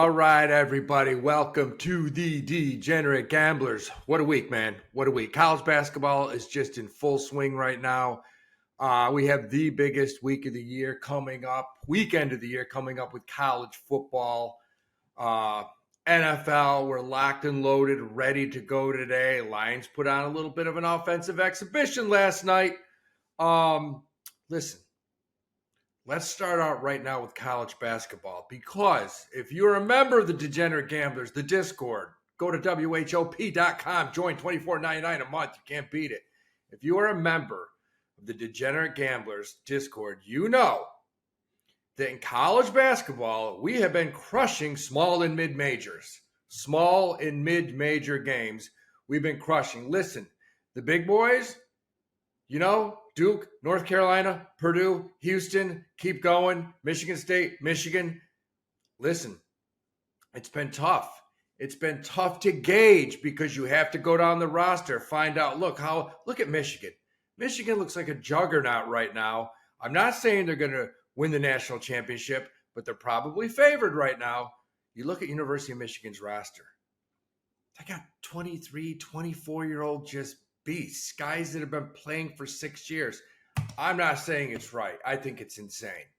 All right, everybody. Welcome to the Degenerate Gamblers. What a week, man. What a week. College basketball is just in full swing right now. We have the biggest week of the year coming up, weekend of the year coming up with college football. NFL, we're locked and loaded, ready to go today. Lions put on a little bit of an offensive exhibition last night. Listen. Let's start out right now with college basketball because if you're a member of the Degenerate Gamblers, the Discord, go to WHOP.com, join $24.99 a month. You can't beat it. If you are a member of the Degenerate Gamblers Discord, you know that in college basketball, we have been crushing small and mid-majors. Small and mid-major games, we've been crushing. Listen, the big boys, you know, Duke, North Carolina, Purdue, Houston, keep going, Michigan State, Michigan. Listen, it's been tough. It's been tough to gauge because you have to go down the roster, find out, look at Michigan. Michigan looks like a juggernaut right now. I'm not saying they're going to win the national championship, but they're probably favored right now. You look at University of Michigan's roster. They got 23, 24-year-old just beasts, guys that have been playing for 6 years. I'm not saying it's right. I think it's insane.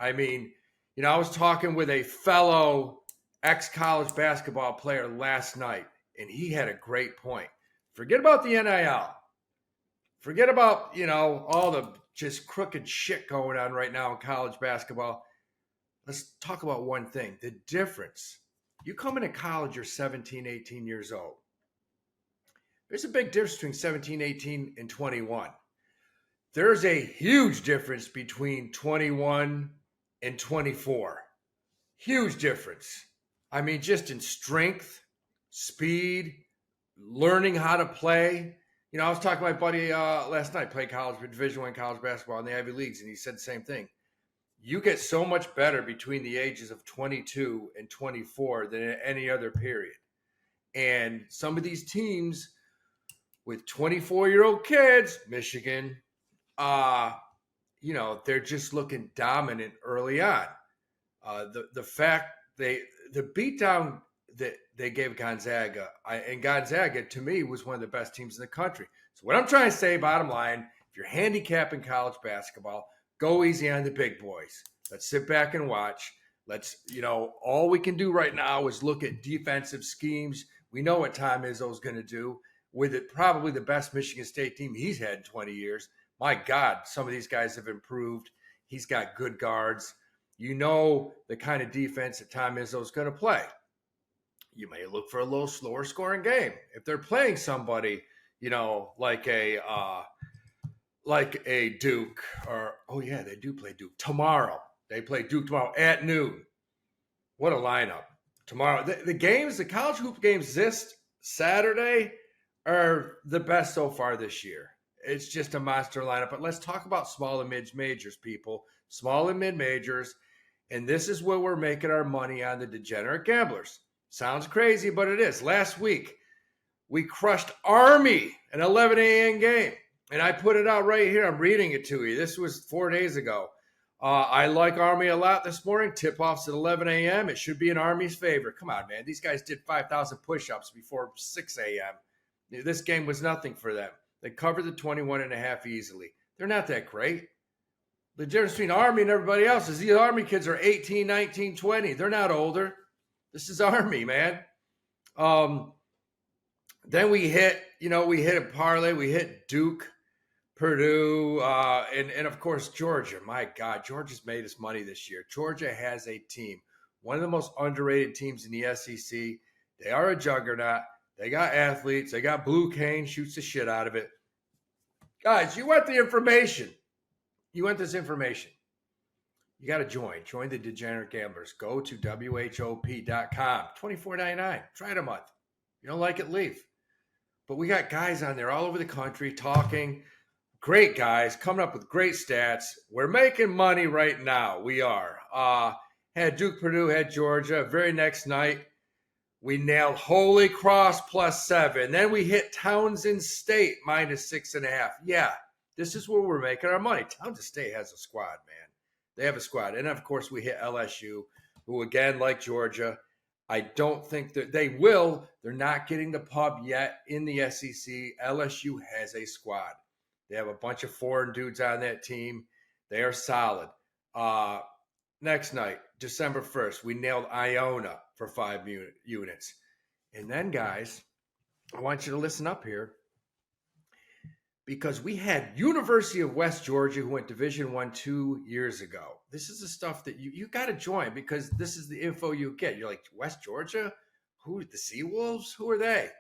I mean, you know, I was talking with a fellow ex-college basketball player last night, and he had a great point. Forget about the NIL. Forget about, you know, all the just crooked shit going on right now in college basketball. Let's talk about one thing. The difference. You come into college, you're 17, 18 years old. There's a big difference between 17, 18, and 21. There's a huge difference between 21 and 24. Huge difference. I mean, just in strength, speed, learning how to play. You know, I was talking to my buddy last night, played Division I college basketball in the Ivy Leagues, and he said the same thing. You get so much better between the ages of 22 and 24 than at any other period. And some of these teams with 24-year-old kids, Michigan, you know, they're just looking dominant early on. The fact the beatdown that they gave Gonzaga, and Gonzaga to me was one of the best teams in the country. So what I'm trying to say, bottom line, if you're handicapping college basketball, go easy on the big boys. Let's sit back and watch. Let's, you know, all we can do right now is look at defensive schemes. We know what Tom Izzo's going to do with it, probably the best Michigan State team he's had in 20 years. My God, some of these guys have improved. He's got good guards. You know the kind of defense that Tom Izzo's going to play. You may look for a little slower scoring game. If they're playing somebody, you know, like a Duke or, oh yeah, they do play Duke tomorrow. They play Duke tomorrow at noon. What a lineup. Tomorrow, the games, the college hoop games this Saturday are the best so far this year. It's just a monster lineup. But let's talk about small and mid-majors, people. Small and mid-majors. And this is where we're making our money on the Degenerate Gamblers. Sounds crazy, but it is. Last week, we crushed Army, an 11 a.m. game. And I put it out right here. I'm reading it to you. This was 4 days ago. I like Army a lot this morning. Tip-offs at 11 a.m. It should be in Army's favor. Come on, man. These guys did 5,000 push-ups before 6 a.m. This game was nothing for them. They covered the 21.5 easily. They're not that great. The difference between Army and everybody else is these Army kids are 18, 19, 20. They're not older. This is Army, man. Then we hit a parlay. We hit Duke, Purdue, and of course, Georgia. My God, Georgia's made us money this year. Georgia has a team, one of the most underrated teams in the SEC. They are a juggernaut. They got athletes. They got Blue Cane, shoots the shit out of it. Guys, you want the information. You want this information. You got to join. Join the Degenerate Gamblers. Go to WHOP.com. $24.99. Try it a month. If you don't like it, leave. But we got guys on there all over the country talking. Great guys coming up with great stats. We're making money right now. We are. Had Duke, Purdue, had Georgia. Very next night, we nailed Holy Cross +7. Then we hit Townsend State -6.5. Yeah, this is where we're making our money. Townsend State has a squad, man. They have a squad. And, of course, we hit LSU who, again, like Georgia, I don't think that they will. They're not getting the pub yet in the SEC. LSU has a squad. They have a bunch of foreign dudes on that team. They are solid. Next night, December 1st, we nailed Iona for 5 units. And then, guys, I want you to listen up here, because we had University of West Georgia, who went Division I 2 years ago. This is the stuff that you got to join, because this is the info you get. You're like, West Georgia? Who? The Seawolves? Who are they?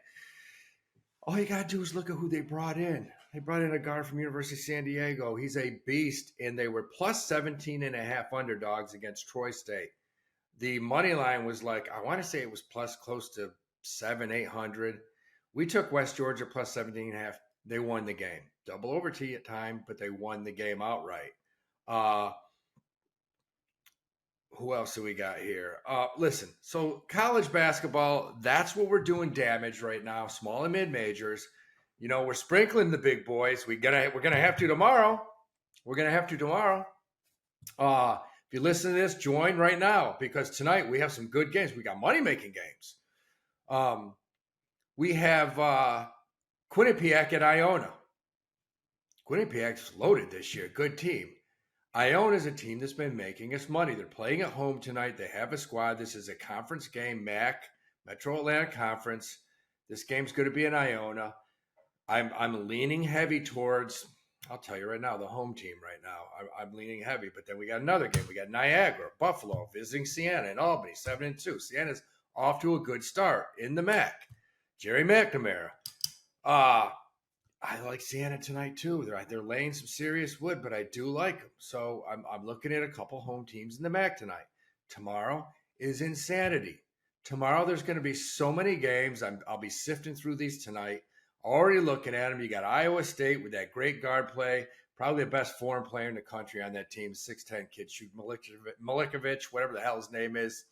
All you got to do is look at who they brought in. They brought in a guard from University of San Diego. He's a beast, and they were plus 17.5 underdogs against Troy State. The money line was like, I want to say it was plus close to 700-800. We took West Georgia plus 17.5. They won the game. Double overtime, but they won the game outright. Who else do we got here? Listen, so college basketball, that's what we're doing damage right now, small and mid-majors. You know, we're sprinkling the big boys. We're gonna have to tomorrow. If you listen to this, join right now, because tonight we have some good games. We got money-making games. We have Quinnipiac at Iona. Quinnipiac's loaded this year. Good team. Iona is a team that's been making us money. They're playing at home tonight. They have a squad. This is a conference game, MAC, Metro Atlantic Conference. This game's going to be in Iona. I'm leaning heavy towards, I'll tell you right now, the home team right now. I'm leaning heavy, but then we got another game. We got Niagara, Buffalo, visiting Siena and Albany, 7-2. Siena's off to a good start in the MAC. Jerry McNamara. I like Siena tonight too. They're laying some serious wood, but I do like them. So I'm looking at a couple home teams in the MAC tonight. Tomorrow is insanity. Tomorrow there's going to be so many games. I'll be sifting through these tonight. Already looking at them. You got Iowa State with that great guard play. Probably the best foreign player in the country on that team. 6'10" kid, shoot Milikovic, whatever the hell his name is.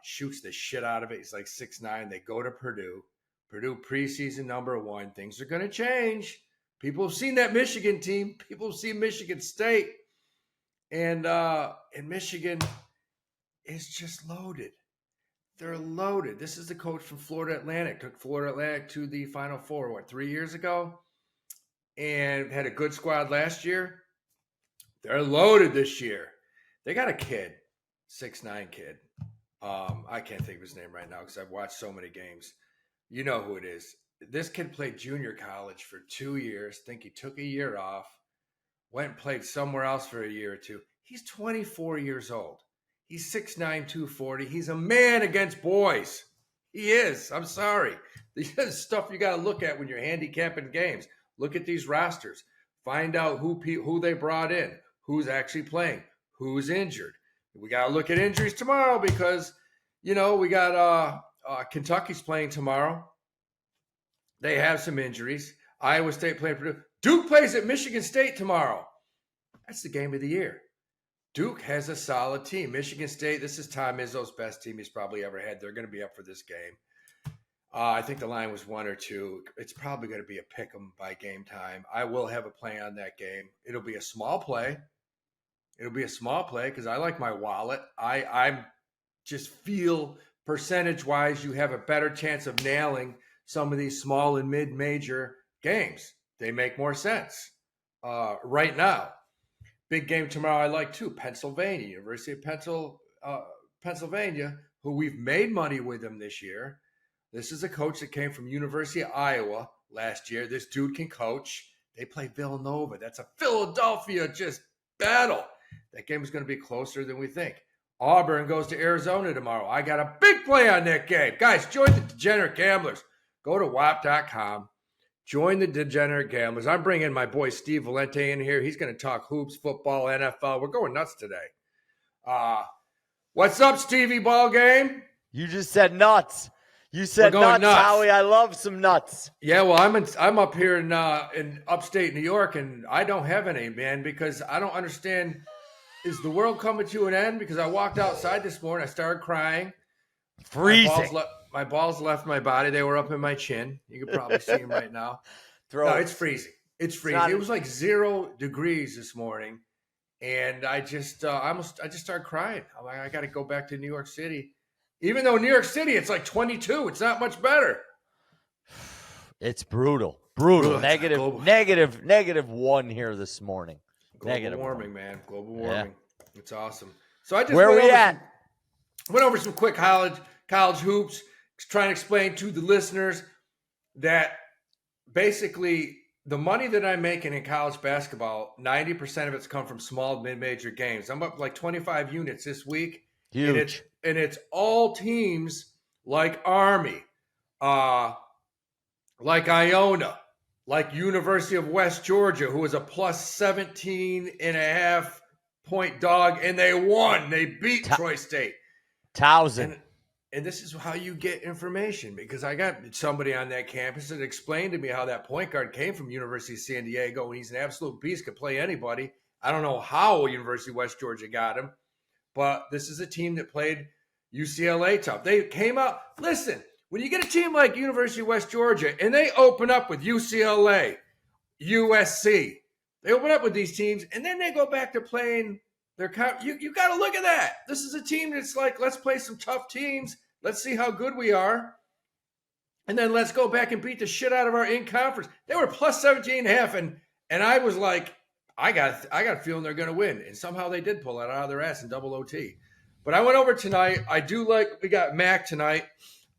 Shoots the shit out of it. He's like 6'9". They go to Purdue. Purdue preseason #1. Things are going to change. People have seen that Michigan team. People have seen Michigan State. And Michigan is just loaded. They're loaded. This is the coach from Florida Atlantic. Took Florida Atlantic to the Final Four, 3 years ago? And had a good squad last year. They're loaded this year. They got a kid, 6'9" kid. I can't think of his name right now because I've watched so many games. You know who it is. This kid played junior college for 2 years. Think he took a year off. Went and played somewhere else for a year or two. He's 24 years old. He's 6'9", 240. He's a man against boys. He is. I'm sorry. This is stuff you got to look at when you're handicapping games. Look at these rosters. Find out who they brought in, who's actually playing, who's injured. We got to look at injuries tomorrow because, you know, we got Kentucky's playing tomorrow. They have some injuries. Iowa State playing Purdue. Duke plays at Michigan State tomorrow. That's the game of the year. Duke has a solid team. Michigan State, this is Tom Izzo's best team he's probably ever had. They're going to be up for this game. I think the line was 1 or 2. It's probably going to be a pick 'em by game time. I will have a play on that game. It'll be a small play. Because I like my wallet. I just feel percentage-wise you have a better chance of nailing some of these small and mid-major games. They make more sense right now. Big game tomorrow I like too. Pennsylvania, University of Pennsylvania, who we've made money with them this year. This is a coach that came from University of Iowa last year. This dude can coach. They play Villanova. That's a Philadelphia just battle. That game is going to be closer than we think. Auburn goes to Arizona tomorrow. I got a big play on that game. Guys, join the Degenerate Gamblers. Go to Whop.com. Join the Degenerate Gamblers. I'm bringing my boy Steve Valente in here. He's going to talk hoops, football, NFL. We're going nuts today. What's up, Stevie Ball Game? You just said nuts. You said nuts, Howie. I love some nuts. Yeah, well, I'm up here in upstate New York, and I don't have any, man, because I don't understand. Is the world coming to an end? Because I walked outside this morning. I started crying. Freezing. My balls left my body. They were up in my chin. You can probably see them right now. No, it's freezing. It's freezing. It was like 0 degrees this morning. And I just started crying. I'm like, I got to go back to New York City. Even though New York City, it's like 22. It's not much better. It's brutal. Brutal. Ugh, -1 here this morning. Global warming, man. Global warming. Yeah. It's awesome. So I just went over some quick college hoops, trying to explain to the listeners that basically the money that I'm making in college basketball, 90% of it's come from small mid-major games. I'm up like 25 units this week. Huge. And it's all teams like Army, like Iona, like University of West Georgia, who was a plus 17.5 point dog, and they won. They beat Troy State. Towson. And this is how you get information, because I got somebody on that campus that explained to me how that point guard came from University of San Diego, and he's an absolute beast, could play anybody. I don't know how University of West Georgia got him, but this is a team that played UCLA tough. They came out. Listen, when you get a team like University of West Georgia and they open up with UCLA, USC, they open up with these teams, and then they go back to playing their you got to look at that. This is a team that's like, let's play some tough teams. Let's see how good we are. And then let's go back and beat the shit out of our in-conference. They were plus 17.5, and I was like, I got a feeling they're going to win. And somehow they did pull it out of their ass in double OT. But I went over tonight. We got MAC tonight.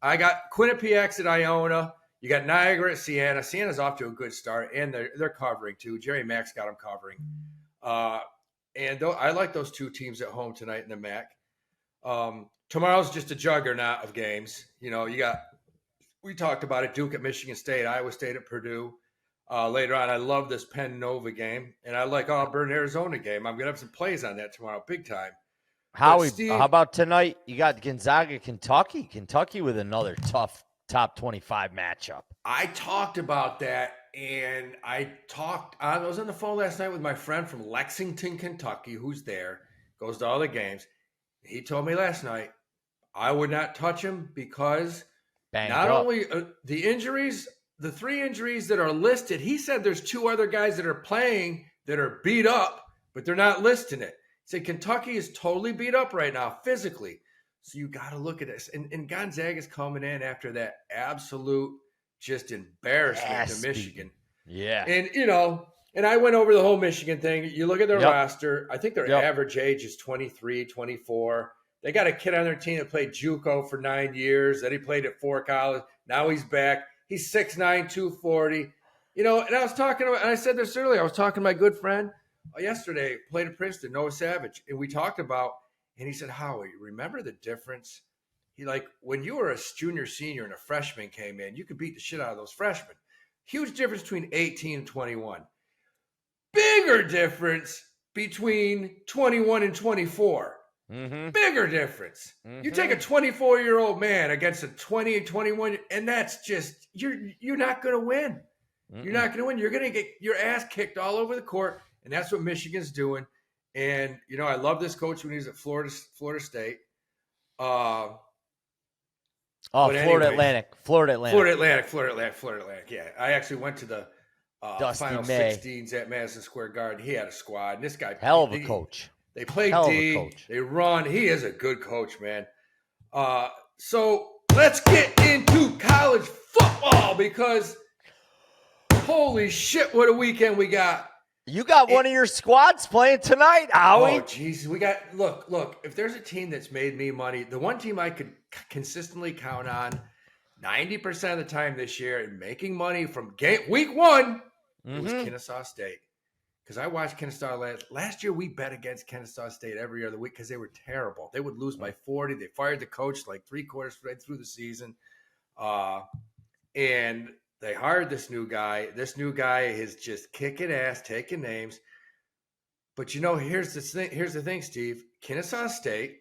I got Quinnipiac at Iona. You got Niagara at Siena. Siena's off to a good start, and they're covering too. Jerry Mack's got them covering. And I like those two teams at home tonight in the MAC. Tomorrow's just a juggernaut of games. You know, we talked about it, Duke at Michigan State, Iowa State at Purdue. Later on, I love this Penn-Nova game, and I like Auburn-Arizona game. I'm going to have some plays on that tomorrow, big time. Howie, how about tonight? You got Gonzaga, Kentucky. Kentucky with another tough top 25 matchup. I talked about that, and I was on the phone last night with my friend from Lexington, Kentucky, who's there, goes to all the games. He told me last night I would not touch him because only the injuries, the 3 injuries that are listed, he said there's 2 other guys that are playing that are beat up, but they're not listing it. He said Kentucky is totally beat up right now physically. So you got to look at this. And Gonzaga's coming in after that absolute just embarrassment to Michigan. Yeah. And, and I went over the whole Michigan thing. You look at their roster. I think their average age is 23, 24. They got a kid on their team that played JUCO for 9 years. Then he played at 4 college. Now he's back. He's 6'9", 240. And I was talking about, and I said this earlier, I was talking to my good friend yesterday, played at Princeton, Noah Savage, and we talked about, and he said, Howie, remember the difference? He when you were a junior, senior, and a freshman came in, you could beat the shit out of those freshmen. Huge difference between 18 and 21. Bigger difference between 21 and 24. Mm-hmm. Bigger difference. Mm-hmm. You take a 24-year-old man against a 20 and 21, and that's just, you're not going to win. Mm-mm. You're not going to win. You're going to get your ass kicked all over the court, and that's what Michigan's doing. And, I love this coach when he was at Florida State. Florida Atlantic. Yeah. I actually went to the Final 16s at Madison Square Garden. He had a squad. And this guy. Hell of a coach. They play D. They run. He is a good coach, man. So let's get into college football because holy shit, what a weekend we got. You got one of your squads playing tonight, Howie. Oh, jeez. We got, look, if there's a team that's made me money, the one team I could consistently count on 90% of the time this year and making money from week 1 was Kennesaw State. Because I watched Kennesaw last year. We bet against Kennesaw State every other week because they were terrible. They would lose by 40. They fired the coach like 3/4 right through the season. And they hired this new guy. This new guy is just kicking ass, taking names. But here's the thing. Here's the thing, Steve. Kennesaw State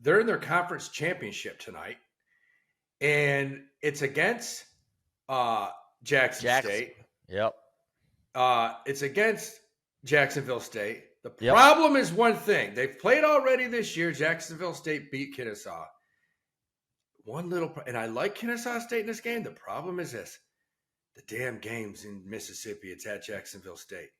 they're in their conference championship tonight, and it's against Jackson State. Yep. It's against Jacksonville State. The problem is one thing. They've played already this year. Jacksonville State beat Kennesaw. And I like Kennesaw State in this game. The problem is this. The damn game's in Mississippi. It's at Jacksonville State.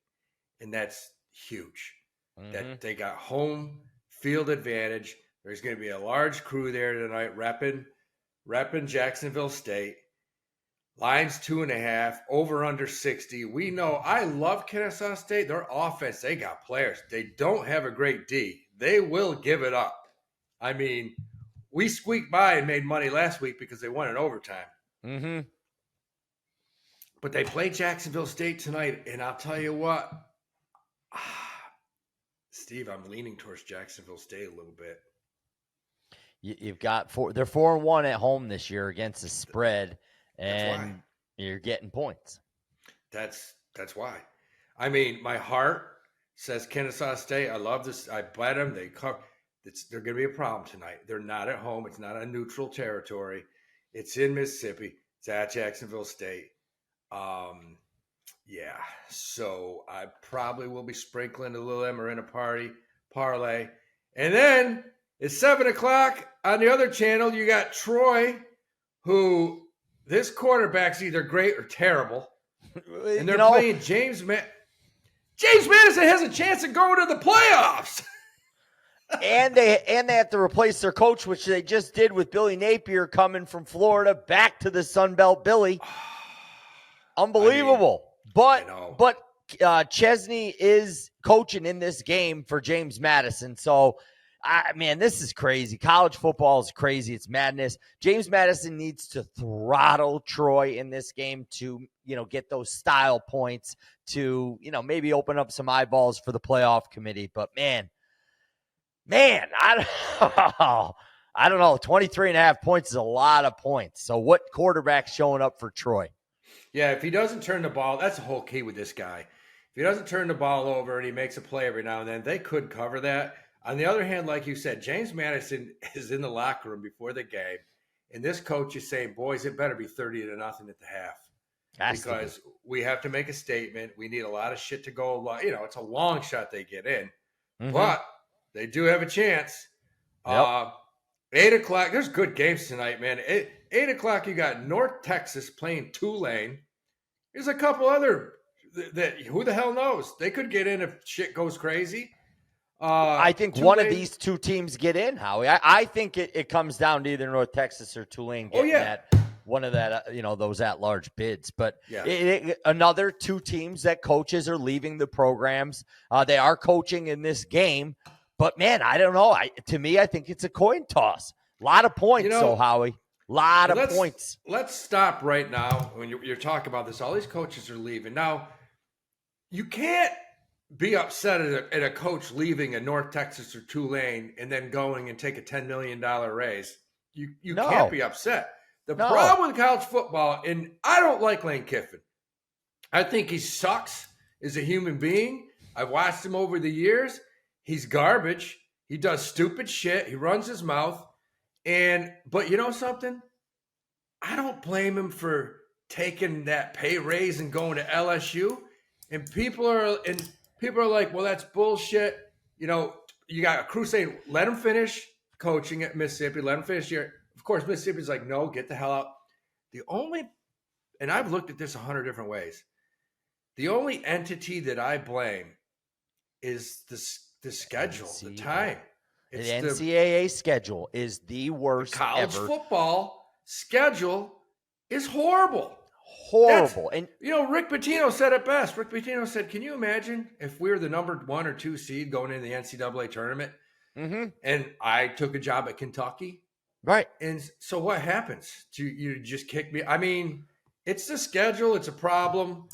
and that's huge. Mm-hmm. That they got home field advantage. There's going to be a large crew there tonight repping Jacksonville State. Line's 2.5, over under 60. We know I love Kennesaw State. Their offense, they got players. They don't have a great D. They will give it up. I mean, we squeaked by and made money last week because they won in overtime. Mm-hmm. But they play Jacksonville State tonight, and I'll tell you what, Steve, I'm leaning towards Jacksonville State a little bit. You've got they're 4-1 at home this year against the spread. And you're getting points. That's why. I mean, my heart says Kennesaw State. I love this. I bet them. They're going to be a problem tonight. They're not at home. It's not a neutral territory. It's in Mississippi. It's at Jacksonville State. Yeah. So I probably will be sprinkling a little Emma parlay. And then it's 7:00 on the other channel. You got Troy, who. This quarterback's either great or terrible. And they're playing James Madison. James Madison has a chance of going to the playoffs. and they have to replace their coach, which they just did with Billy Napier coming from Florida back to the Sun Belt. Billy. Unbelievable. But Chesney is coaching in this game for James Madison. So man, this is crazy. College football is crazy. It's madness. James Madison needs to throttle Troy in this game to, get those style points to, maybe open up some eyeballs for the playoff committee. But man, I don't know. 23.5 points is a lot of points. So what quarterback's showing up for Troy? Yeah, if he doesn't turn the ball, that's the whole key with this guy. If he doesn't turn the ball over and he makes a play every now and then, they could cover that. On the other hand, like you said, James Madison is in the locker room before the game, and this coach is saying, boys, it better be 30-0 at the half. Because we have to make a statement. We need a lot of shit to go. It's a long shot they get in. Mm-hmm. But they do have a chance. Yep. 8:00. There's good games tonight, man. 8:00, you got North Texas playing Tulane. There's a couple other that who the hell knows? They could get in if shit goes crazy. I think Tulane, one of these two teams get in, Howie. I think it comes down to either North Texas or Tulane getting one of that, those at-large bids. But another two teams that coaches are leaving the programs. They are coaching in this game. But, man, I don't know. To me, I think it's a coin toss. A lot of points, Howie. A lot of points. Let's stop right now. When you're talking about this, all these coaches are leaving. Now, you can't be upset at a coach leaving a North Texas or Tulane and then going and take a $10 million raise. You can't be upset. The problem with college football, and I don't like Lane Kiffin. I think he sucks as a human being. I've watched him over the years. He's garbage. He does stupid shit. He runs his mouth. But you know something? I don't blame him for taking that pay raise and going to LSU. And people are like, well, that's bullshit. You got a crew saying, let him finish coaching at Mississippi. Let him finish here. Of course, Mississippi's like, no, get the hell out. And I've looked at this 100 different ways. The only entity that I blame is the schedule, the time. The NCAA schedule is the worst college ever. Football schedule is horrible. Horrible. Rick Pitino said it best. Rick Pitino said, can you imagine if we were the number 1 or 2 seed going into the NCAA tournament and I took a job at Kentucky? Right. And so what happens? Do you just kick me? I mean, it's the schedule. It's a problem.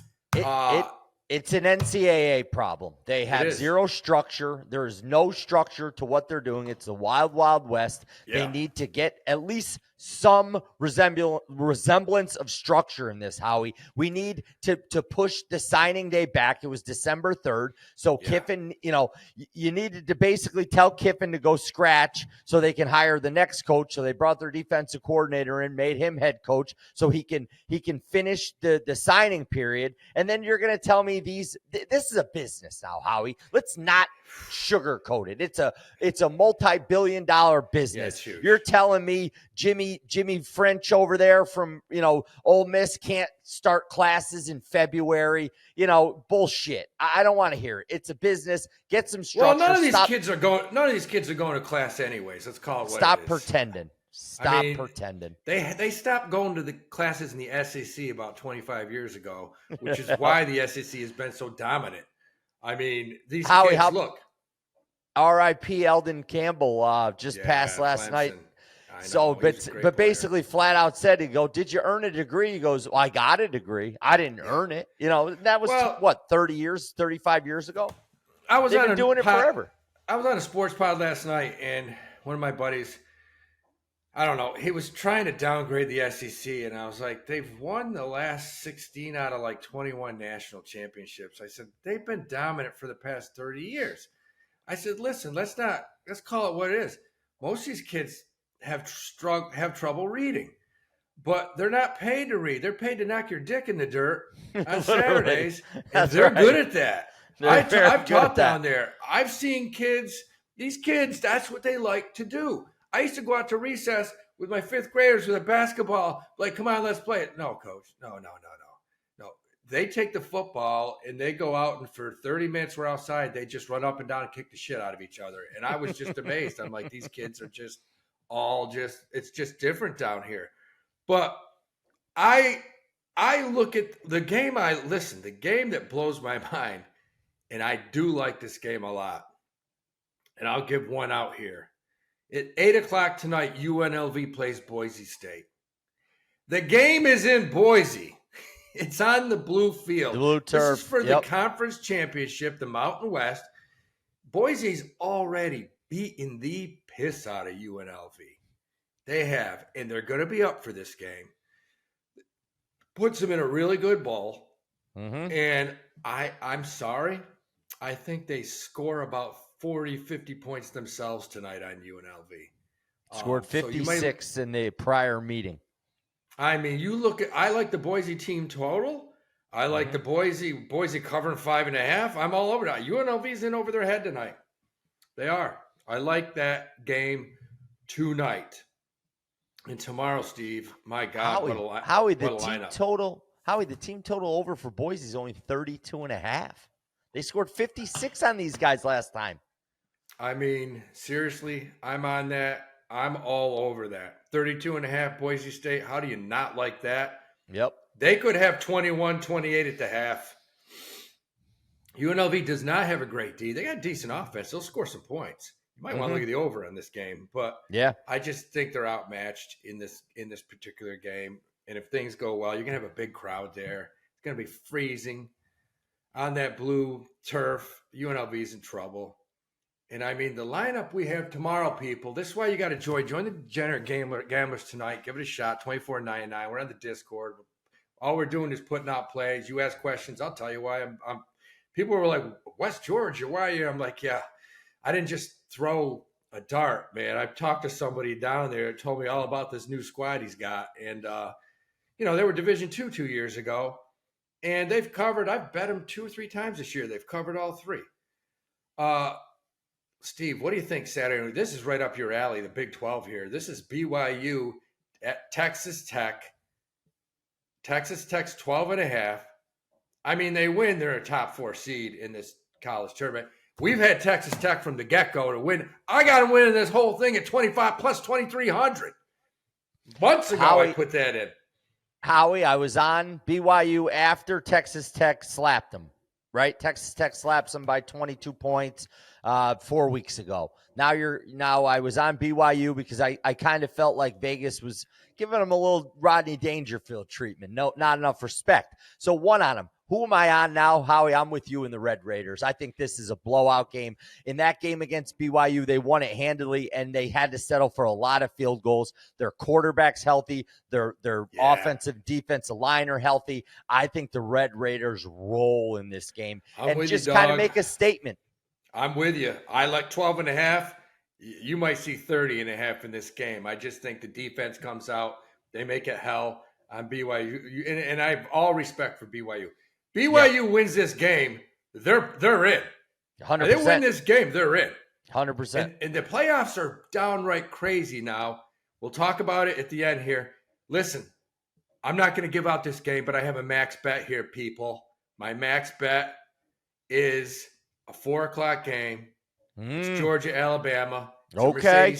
It's an NCAA problem. They have zero structure. There is no structure to what they're doing. It's the wild, wild west. Yeah. They need to get at least some resemblance of structure in this, Howie. We need to push the signing day back. It was December 3rd. So Kiffin, you needed to basically tell Kiffin to go scratch so they can hire the next coach. So they brought their defensive coordinator in, made him head coach so he can finish the signing period. And then you're going to tell me me this is a business now, Howie. Let's not sugarcoat it. It's a multi-billion-dollar business. Yeah, it's huge. You're telling me Jimmy French over there from, Ole Miss can't start classes in February, bullshit. I don't want to hear it. It's a business. Get some structure. Well, none of these kids are going to class anyways. Let's call it what Stop it is. pretending. Stop pretending. They stopped going to the classes in the SEC about 25 years ago, which is why the SEC has been so dominant. I mean, these kids, look. R.I.P. Eldon Campbell just passed last night. So, but basically flat out said, did you earn a degree? He goes, well, I got a degree. I didn't earn it. That was 35 years ago? They've been doing it forever. I was on a sports pod last night, and one of my buddies, I don't know, he was trying to downgrade the SEC, and I was like, they've won the last 16 out of like 21 national championships. I said, they've been dominant for the past 30 years. I said, listen, let's call it what it is. Most of these kids have trouble reading, but they're not paid to read. They're paid to knock your dick in the dirt on Saturdays, and they're good at that. I've taught down there. I've seen these kids, that's what they like to do. I used to go out to recess with my fifth graders with a basketball, like, come on, let's play it. No, coach. No. They take the football and they go out, and for 30 minutes we're outside, they just run up and down and kick the shit out of each other. And I was just amazed. I'm like, these kids are it's just different down here. But I look at the game, the game that blows my mind, and I do like this game a lot. And I'll give one out here. At 8:00 tonight, UNLV plays Boise State. The game is in Boise. It's on the blue field. The blue turf. This is for the conference championship, the Mountain West. Boise's already beaten the piss out of UNLV. They have, and they're going to be up for this game. Puts them in a really good bowl. Mm-hmm. And I'm sorry. I think they score about 40, 50 points themselves tonight on UNLV. Scored 56 in the prior meeting. I mean, I like the Boise team total. I like the Boise covering 5.5. I'm all over that. UNLV's in over their head tonight. They are. I like that game tonight. And tomorrow, Steve, my God, Howie, the team total over for Boise is only 32.5. They scored 56 on these guys last time. I mean, seriously, I'm on that. I'm all over that. 32.5 Boise State. How do you not like that? Yep. They could have 21-28 at the half. UNLV does not have a great D. They got decent offense. They'll score some points. You might want to look at the over on this game, but yeah, I just think they're outmatched in this particular game. And if things go well, you're gonna have a big crowd there. It's gonna be freezing on that blue turf. UNLV's in trouble. And I mean, the lineup we have tomorrow, people, this is why you got to join the Degenerate Gamblers tonight. Give it a shot, $24.99. We're on the Discord. All we're doing is putting out plays. You ask questions, I'll tell you why. People were like, West Georgia, why are you? I'm like, yeah, I didn't just throw a dart, man. I've talked to somebody down there that told me all about this new squad he's got. And, they were Division II 2 years ago. And they've covered, I've bet them 2 or 3 times this year. They've covered all 3. Steve, what do you think Saturday? This is right up your alley, the Big 12 here. This is BYU at Texas Tech. Texas Tech's 12.5. I mean, they win. They're a top 4 seed in this college tournament. We've had Texas Tech from the get-go to win. I got them winning this whole thing at 25 plus 2,300. Months ago, I put that in. Howie, I was on BYU after Texas Tech slapped them, right? Texas Tech slaps them by 22 points 4 weeks ago. Now I was on BYU because I kind of felt like Vegas was giving them a little Rodney Dangerfield treatment. No, not enough respect. So one on them. Who am I on now, Howie? I'm with you in the Red Raiders. I think this is a blowout game. In that game against BYU, they won it handily, and they had to settle for a lot of field goals. Their quarterback's healthy. Their offensive, defensive line are healthy. I think the Red Raiders roll in this game and just kind of make a statement. I'm with you. I like 12.5. You might see 30.5 in this game. I just think the defense comes out. They make it hell on BYU. And I have all respect for BYU. BYU wins this game, they're in. 100%. They win this game, they're in. 100%. And the playoffs are downright crazy now. We'll talk about it at the end here. Listen, I'm not going to give out this game, but I have a max bet here, people. My max bet is a 4:00 game. It's Georgia, Alabama. It's okay.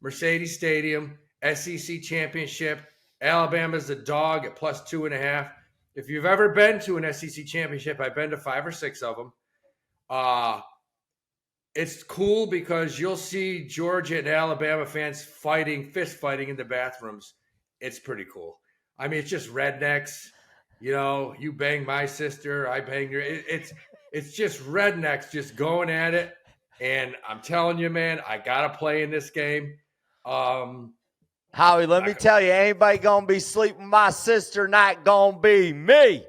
Mercedes Stadium, SEC championship. Alabama's the dog at +2.5. If you've ever been to an SEC championship, I've been to 5 or 6 of them. It's cool because you'll see Georgia and Alabama fans fist fighting in the bathrooms. It's pretty cool. I mean, it's just rednecks. You know, you bang my sister, I bang your. It's just rednecks just going at it. And I'm telling you, man, I gotta play in this game. Howie, let me tell you, anybody gonna be sleeping with my sister, not gonna be me.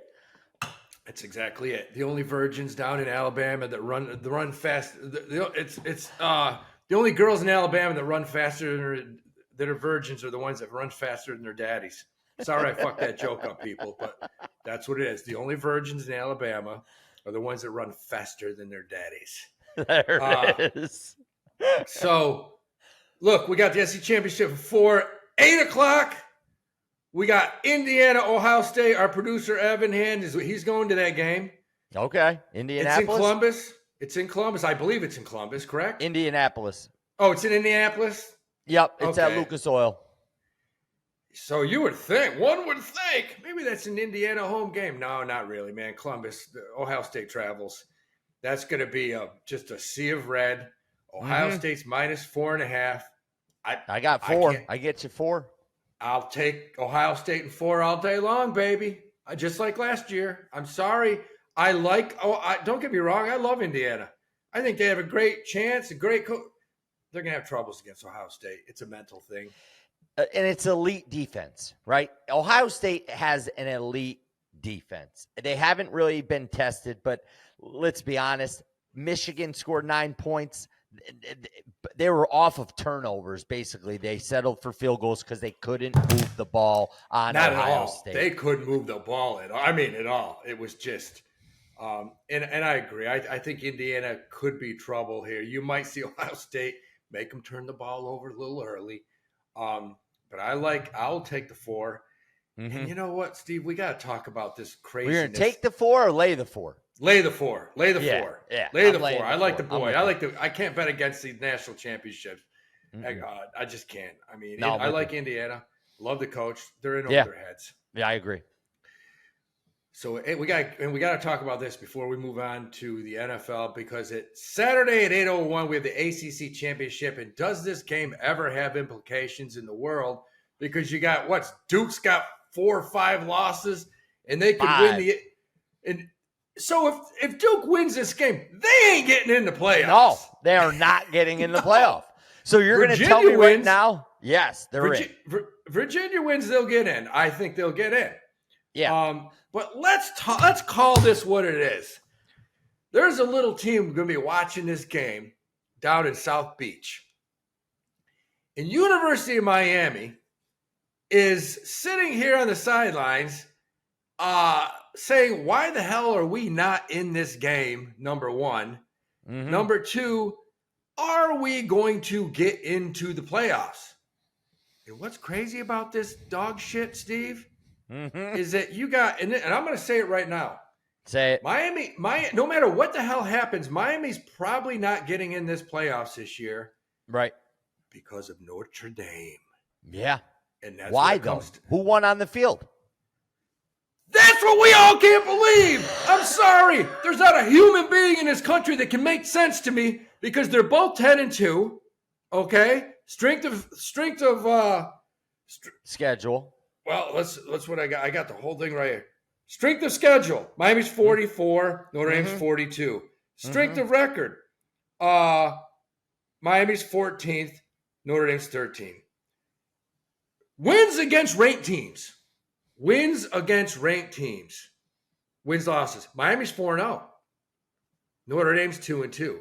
That's exactly it. The only virgins down in Alabama that run fast. The only girls in Alabama that run faster that are virgins are the ones that run faster than their daddies. Sorry, I fucked that joke up, people, but that's what it is. The only virgins in Alabama are the ones that run faster than their daddies. There it is. So, look, we got the SEC championship for 8:00. We got Indiana, Ohio State. Our producer, Evan Hand, he's going to that game. Okay. Indianapolis? It's in Columbus. It's in Columbus. I believe it's in Columbus, correct? Indianapolis. Oh, it's in Indianapolis? Yep. It's at Lucas Oil. So one would think, maybe that's an Indiana home game. No, not really, man. Columbus, Ohio State travels. That's going to be just a sea of red. Ohio State's -4.5. I got 4. I get you 4. I'll take Ohio State in 4 all day long, baby. Just like last year. I'm sorry. Don't get me wrong. I love Indiana. I think they have a great chance, a great coach. They're going to have troubles against Ohio State. It's a mental thing. And it's elite defense, right? Ohio State has an elite defense. They haven't really been tested, but let's be honest. Michigan scored 9 points. They were off of turnovers, basically. They settled for field goals because they couldn't move the ball on Ohio State. They couldn't move the ball at all. I mean, at all. It was just and I agree. I think Indiana could be trouble here. You might see Ohio State make them turn the ball over a little early. But I'll take the 4. And you know what, Steve? We got to talk about this craziness. We're going to take the 4 or lay the 4? Lay the 4. Lay the 4. Yeah. Lay the 4. I like the boy. I can't bet against the national championships. I just can't. I mean, I like Indiana. Love the coach. They're in over their heads. Yeah, I agree. So we got to talk about this before we move on to the NFL, because it's Saturday at 8:01. We have the ACC championship, and does this game ever have implications in the world? Because you got Duke's got 4 or 5 losses, and they could win and so if Duke wins this game, they ain't getting in the playoffs. No, they are not getting in the playoff. So you're going to tell me right now? Yes, they're in. Virginia wins, they'll get in. I think they'll get in. Yeah. But let's call this what it is. There's a little team going to be watching this game down in South Beach. And University of Miami is sitting here on the sidelines saying, why the hell are we not in this game, number one? Number 2, are we going to get into the playoffs? And what's crazy about this dog shit, Steve, is that you got, and I'm going to say it right now. Say it. Miami, no matter what the hell happens, Miami's probably not getting in this playoffs this year. Right. Because of Notre Dame. Yeah. And that's why, though? Who won on the field? That's what we all can't believe. I'm sorry. There's not a human being in this country that can make sense to me, because they're both 10-2. Okay? Strength of schedule. Well, let's what I got. I got the whole thing right here. Strength of schedule. Miami's 44, Notre Dame's 42. Strength of record. Miami's 14th, Notre Dame's 13. Wins against ranked teams. Wins, losses. Miami's 4-0. Notre Dame's 2-2.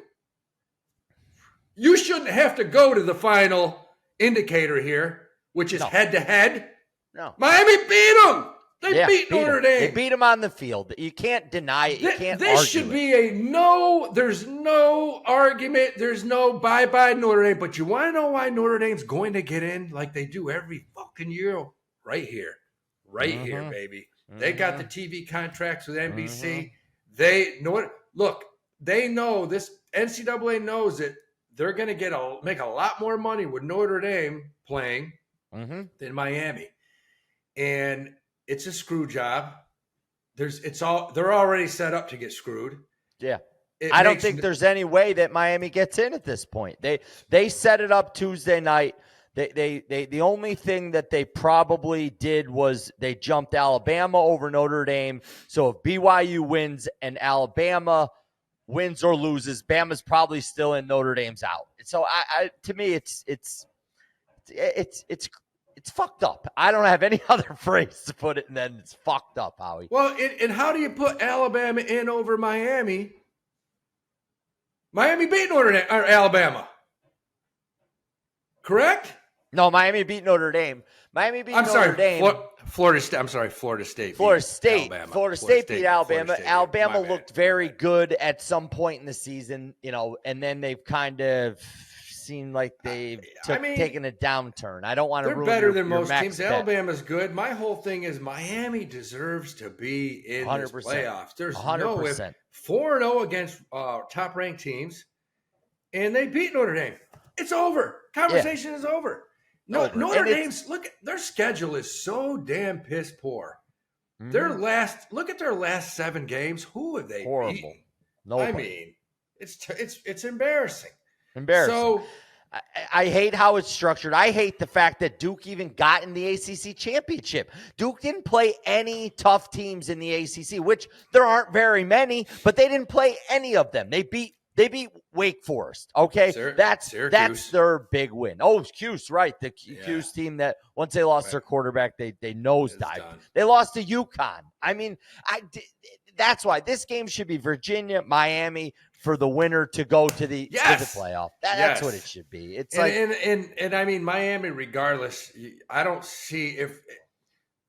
You shouldn't have to go to the final indicator here, which is head-to-head. No. Miami beat them. They beat Notre Dame. They beat them on the field. You can't deny it. You can't argue This should be a no. There's no argument. There's no bye-bye Notre Dame. But you want to know why Notre Dame's going to get in like they do every fucking year? Right here. Right here, baby. They got the TV contracts with NBC. They know. Look, they know this. NCAA knows that they're going to make a lot more money with Notre Dame playing than Miami, and it's a screw job. They're already set up to get screwed. Yeah. I don't think there's any way that Miami gets in at this point. They set it up Tuesday night. The only thing that they probably did was they jumped Alabama over Notre Dame. So if BYU wins and Alabama wins or loses, Bama's probably still in, Notre Dame's out. So to me, it's fucked up. I don't have any other phrase to put it, and then it's fucked up, Howie. Well, and how do you put Alabama in over Miami? Miami beat Notre Dame or Alabama, correct? No, Miami beat Notre Dame. Notre Dame. Florida State. I'm sorry, Florida State. Florida State beat Alabama. Alabama looked very good at some point in the season, and then they've kind of seemed like they've taken a downturn. I don't want to ruin They're better than most teams. Bet. Alabama's good. My whole thing is Miami deserves to be in 100%. This playoffs. There's 100%. No way. 4-0 against top-ranked teams, and they beat Notre Dame. It's over. Conversation is over. No, Notre Dame's their schedule is so damn piss poor. Look at their last 7 games. Who have they beaten? Nobody. I mean, it's embarrassing. So I hate how it's structured. I hate the fact that Duke even got in the ACC championship. Duke didn't play any tough teams in the ACC, which there aren't very many, but they didn't play any of them. They beat Wake Forest. Okay, that's their big win. Oh, Cuse, right? The Cuse team that once they lost their quarterback, they nosedived. They lost to UConn. I mean, that's why this game should be Virginia, Miami for the winner to go to the playoff. That's what it should be. It's and I mean Miami. Regardless, I don't see if.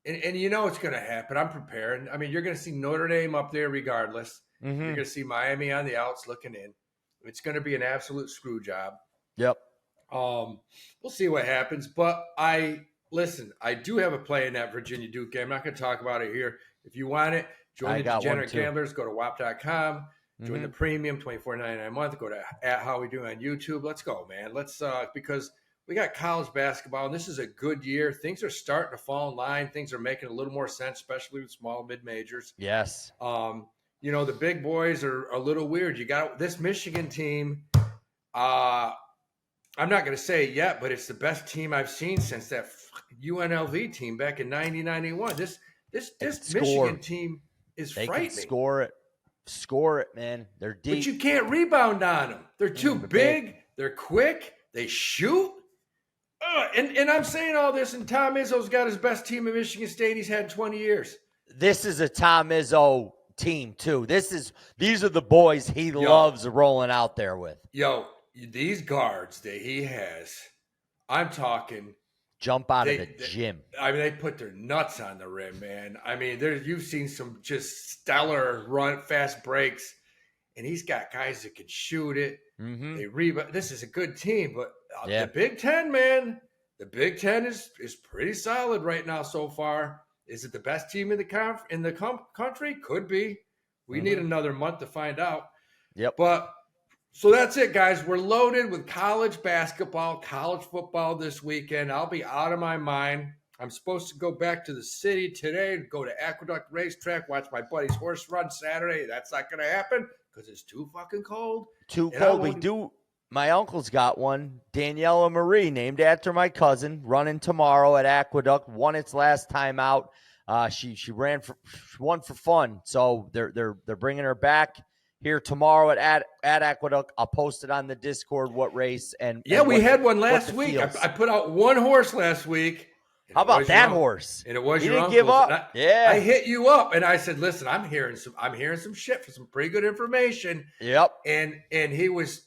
And it's going to happen. I'm prepared. I mean, you're going to see Notre Dame up there regardless. You're going to see Miami on the outs looking in. It's going to be an absolute screw job. Yep. We'll see what happens. But I do have a play in that Virginia Duke game. I'm not going to talk about it here. If you want it, join the Degenerate Gamblers. Go to Whop.com. Join the premium, $24.99 a month. Go to @HowWeDo on YouTube. Let's go, man. Let's because we got college basketball, and this is a good year. Things are starting to fall in line. Things are making a little more sense, especially with small mid-majors. Yes. The big boys are a little weird. You got this Michigan team. I'm not going to say it yet, but it's the best team I've seen since that UNLV team back in 1991. This Michigan team is frightening. Can score it, man. They're deep. But you can't rebound on them. They're too big. They're quick. They shoot. And I'm saying all this, and Tom Izzo's got his best team at Michigan State he's had in 20 years. This is a Tom Izzo team, too. These are the boys he loves rolling out there with. These guards that he has, I'm talking jump out of the gym. I mean, they put their nuts on the rim, man. I mean, you've seen some just stellar fast breaks, and he's got guys that can shoot it. They rebound. This is a good team, but the Big Ten, man, the Big Ten is pretty solid right now so far. Is it the best team in the country? Could be. We need another month to find out. Yep. But so that's it, guys. We're loaded with college basketball, college football this weekend. I'll be out of my mind. I'm supposed to go back to the city today and go to Aqueduct Racetrack, watch my buddy's horse run Saturday. That's not going to happen because it's too fucking cold. My uncle's got one, Daniela Marie, named after my cousin, running tomorrow at Aqueduct. Won its last time out. She won for fun. So they're bringing her back here tomorrow at Aqueduct. I'll post it on the Discord what race we had one last week. I put out one horse last week. How about that horse? And it was he your didn't give up. I hit you up and I said, "Listen, I'm hearing some shit for some pretty good information." Yep. And he was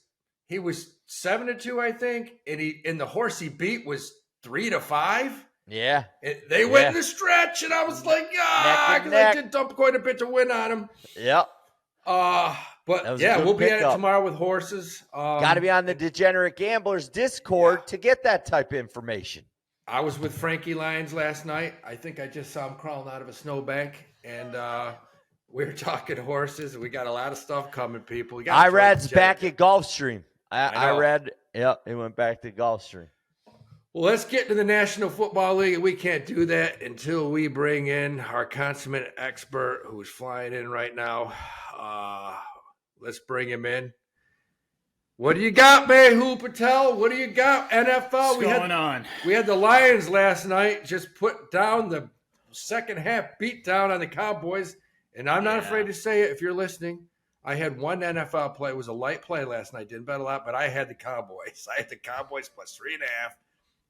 7-2, I think, and the horse he beat was 3-5. Yeah. They went in the stretch, and I was like, because I did dump quite a bit to win on them. Yep. But yeah, we'll be at it tomorrow with horses. Got to be on the Degenerate Gamblers Discord to get that type of information. I was with Frankie Lyons last night. I think I just saw him crawling out of a snowbank, and we were talking horses. We got a lot of stuff coming, people. Irad's back at Gulfstream. Irad, he went back to Gulfstream. Well, let's get to the National Football League. We can't do that until we bring in our consummate expert who's flying in right now. Let's bring him in. What do you got, Mehu Patel? What do you got? NFL. What's going on? We had the Lions last night just put down the second half beat down on the Cowboys. And I'm not afraid to say it if you're listening. I had one NFL play. It was a light play last night. Didn't bet a lot, but I had the Cowboys. I had the Cowboys plus 3.5.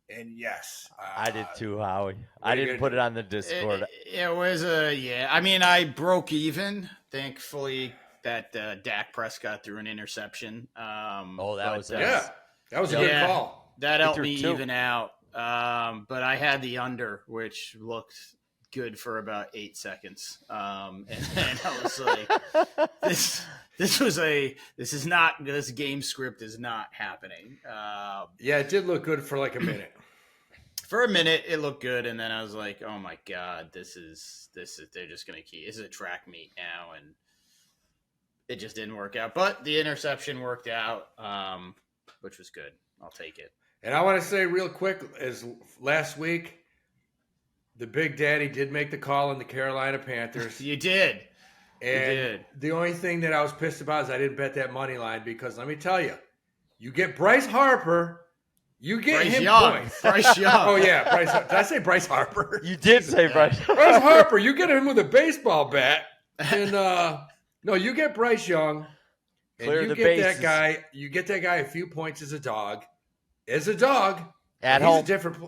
And yes. I did too, Howie. I didn't put it on the Discord. It was I mean, I broke even. Thankfully, that Dak Prescott threw an interception. That was a good call. That helped me even out. But I had the under, which looked good for about 8 seconds. And I was like, this game script is not happening. It did look good for like a minute. For a minute, it looked good, and then I was like, "Oh my god, this is they're just gonna keep. This is a track meet now," and it just didn't work out. But the interception worked out, which was good. I'll take it. And I want to say real quick, as last week, the Big Daddy did make the call on the Carolina Panthers. You did. And the only thing that I was pissed about is I didn't bet that money line because let me tell you, you get Bryce Harper. You get Bryce him Young. points. Bryce Young. Oh, yeah. Bryce. Did I say Bryce Harper? You did say Bryce. Bryce Harper. You get him with a baseball bat. And, no, you get Bryce Young. And Clear you the get bases. that guy. You get that guy a few points as a dog. As a dog. At home. He's a different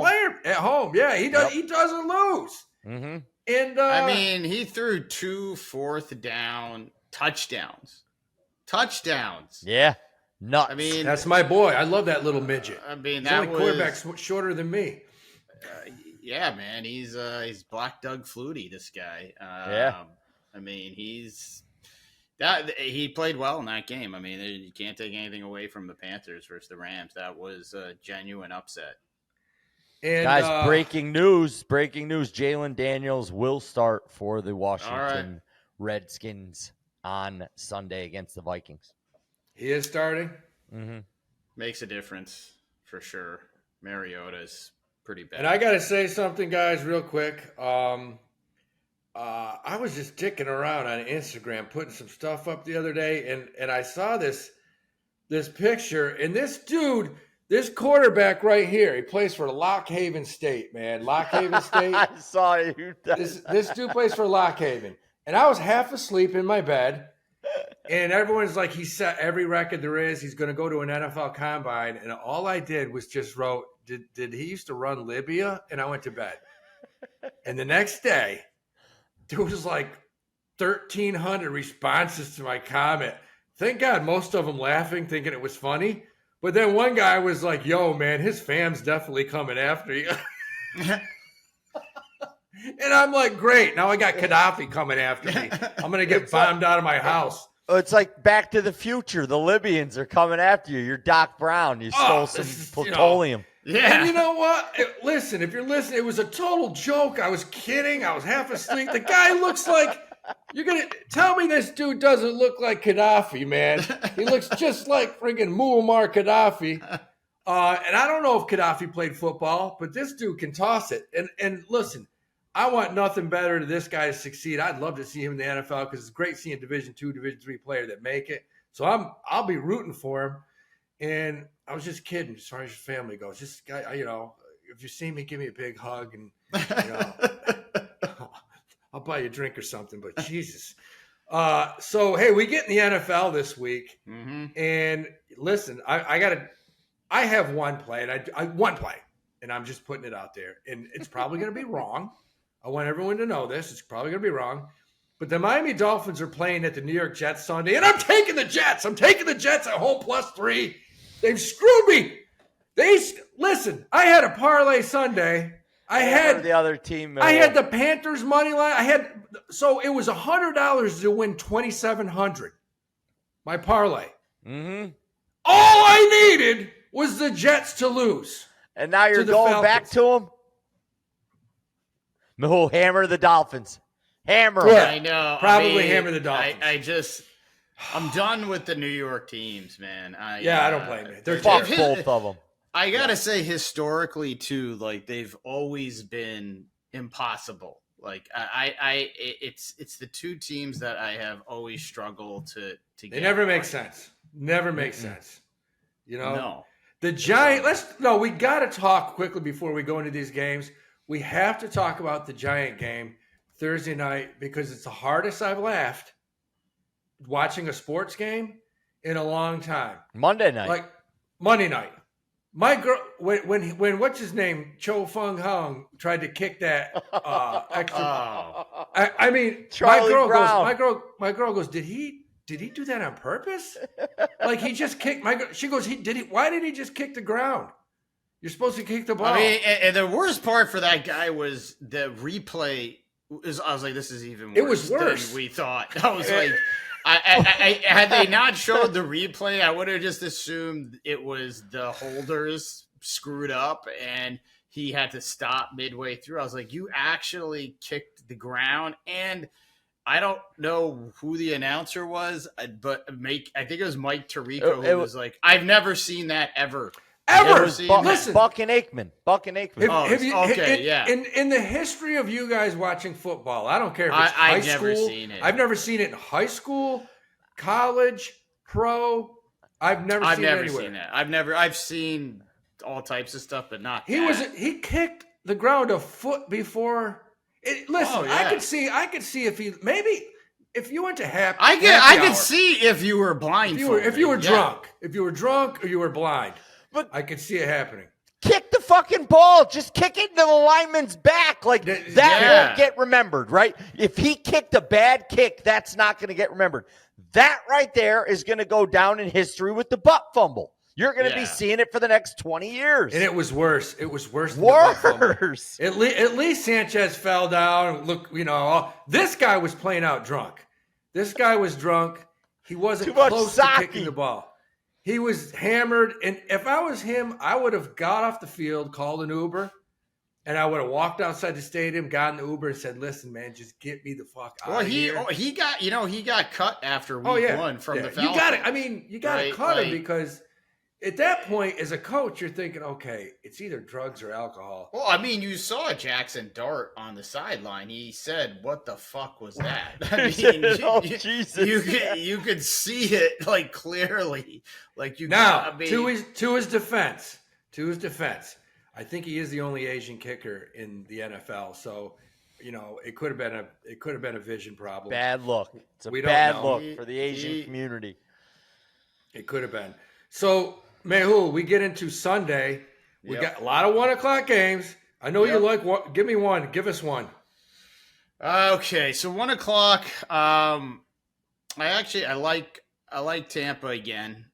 player. At home. Yeah, he does. Yep. He doesn't lose. Mm-hmm. And I mean, he threw 2 fourth down touchdowns. Yeah. Nuts. I mean, that's my boy. I love that little midget. I mean, he's only quarterback's shorter than me. Yeah, man, he's Black Doug Flutie. This guy. I mean, he played well in that game. I mean, you can't take anything away from the Panthers versus the Rams. That was a genuine upset. And, guys, breaking news. Jalen Daniels will start for the Washington Redskins on Sunday against the Vikings. He is starting. Mm-hmm. Makes a difference for sure. Mariota's pretty bad. And I got to say something, guys, real quick. I was just dicking around on Instagram, putting some stuff up the other day, and I saw this picture, and this dude, this quarterback right here, he plays for Lock Haven State, man. Lock Haven State. I saw you. This dude plays for Lock Haven, and I was half asleep in my bed. And everyone's like, he set every record there is. He's going to go to an NFL combine. And all I did was just wrote, did he used to run Libya? And I went to bed. And the next day, there was like 1,300 responses to my comment. Thank God most of them laughing, thinking it was funny. But then one guy was like, yo, man, his fam's definitely coming after you. And I'm like, great. Now I got Gaddafi coming after me. I'm going to get bombed out of my house. It's like Back to the Future. The Libyans are coming after you. You're Doc Brown. You stole some plutonium. Yeah. And you know what? Listen, if you're listening, it was a total joke. I was kidding. I was half asleep. The guy looks like, you're going to tell me this dude doesn't look like Gaddafi, man. He looks just like friggin' Muammar Gaddafi. And I don't know if Gaddafi played football, but this dude can toss it. And listen, I want nothing better to this guy to succeed. I'd love to see him in the NFL because it's great seeing Division II, Division III player that make it. So I'll be rooting for him. And I was just kidding as far as your family goes. This guy, if you see me, give me a big hug and I'll buy you a drink or something. But Jesus. So hey, we get in the NFL this week. Mm-hmm. And listen, I have one play, and I'm just putting it out there. And it's probably going to be wrong. I want everyone to know this. It's probably going to be wrong. But the Miami Dolphins are playing at the New York Jets Sunday, and I'm taking the Jets. I'm taking the Jets at home +3. They've screwed me. Listen, I had a parlay Sunday. I had the other team. I had the Panthers money line. So it was $100 to win $2,700. My parlay. Mm-hmm. All I needed was the Jets to lose. And now you're going Falcons. back to them? No, hammer the Dolphins. Hammer. Yeah, I know. Probably hammer the Dolphins. I'm done with the New York teams, man. I don't blame you. They're Fuck terrible. both of them. I gotta say, historically too, like they've always been impossible. Like it's the two teams that I have always struggled to get. They never make right. sense. Never make sense. You know? No. The Giant, we got to talk quickly before we go into these games. We have to talk about the Giant game Thursday night because it's the hardest I've laughed watching a sports game in a long time. Monday night. Like Monday night. My girl, when what's his name, Cho Fung Hung tried to kick that extra. I mean, Charlie Brown. my girl goes, did he do that on purpose? Like he just kicked my girl. She goes, why did he just kick the ground? You're supposed to kick the ball. I mean, and the worst part for that guy was the replay. I was like, this is even worse. It was worse than we thought. I was like, I had they not showed the replay, I would have just assumed it was the holders screwed up and he had to stop midway through. I was like, you actually kicked the ground. And I don't know who the announcer was, but I think it was Mike Tirico who was like, I've never seen that ever. Ever. Listen, Buck and Aikman. In the history of you guys watching football, I don't care if it's high school. I've never seen it. I've never seen it in high school, college, pro. I've never seen that. I've seen all types of stuff, but not He kicked the ground a foot before. I could see if you went to happy I hour, could see if you were blindfolded. If you were drunk or you were blind. But I could see it happening. Kick the fucking ball. Just kick it into the lineman's back. Like that won't get remembered, right? If he kicked a bad kick, that's not going to get remembered. That right there is going to go down in history with the butt fumble. You're going to be seeing it for the next 20 years. And it was worse. It was worse. Worse. At least Sanchez fell down. Look, this guy was playing out drunk. This guy was drunk. He wasn't close to kicking the ball. He was hammered, and if I was him, I would have got off the field, called an Uber, and I would have walked outside the stadium, got in the Uber, and said, "Listen, man, just get me the fuck out of here." He got cut after week 1 from the Falcons. You got it. I mean, you got to cut him because at that point, as a coach, you're thinking, okay, it's either drugs or alcohol. Well, I mean, you saw Jackson Dart on the sideline. He said, "What the fuck was that?" I mean, Jesus! You could see it like clearly. Like you now to his defense, I think he is the only Asian kicker in the NFL. So, it could have been a vision problem. Bad look. It's a bad look for the Asian community. It could have been. So, Mehu, we get into Sunday. We got a lot of 1:00 games. I know you like one. Give me one. Give us one. Okay, so 1:00. I like Tampa again.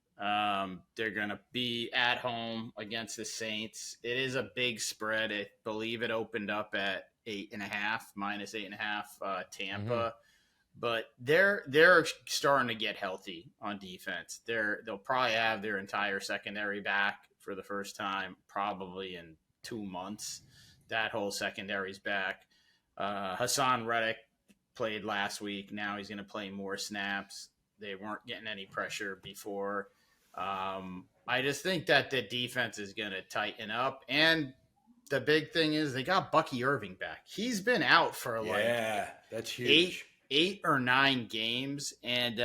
They're gonna be at home against the Saints. It is a big spread. I believe it opened up at -8.5 Tampa. But they're starting to get healthy on defense. They'll probably have their entire secondary back for the first time probably in 2 months. That whole secondary's back. Hassan Reddick played last week. Now he's going to play more snaps. They weren't getting any pressure before. I just think that the defense is going to tighten up. And the big thing is they got Bucky Irving back. He's been out for that's huge. 8 or 9 games. And,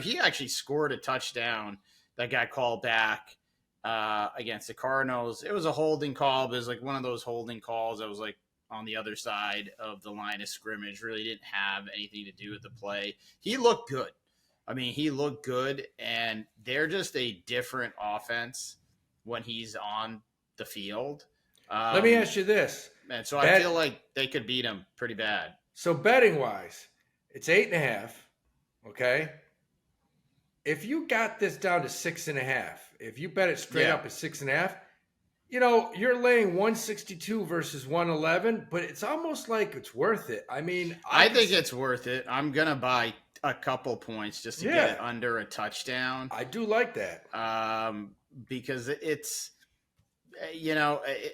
he actually scored a touchdown that got called back against the Cardinals. It was a holding call, but it was like one of those holding calls that was like on the other side of the line of scrimmage. Really didn't have anything to do with the play. He looked good. And they're just a different offense when he's on the field. Let me ask you this. And so I feel like they could beat him pretty bad. So betting-wise, it's 8.5, okay? If you got this down to 6.5, if you bet it straight up at 6.5, you're laying 162 versus 111, but it's almost like it's worth it. I mean, I think it's worth it. I'm going to buy a couple points just to get it under a touchdown. I do like that. Because it's,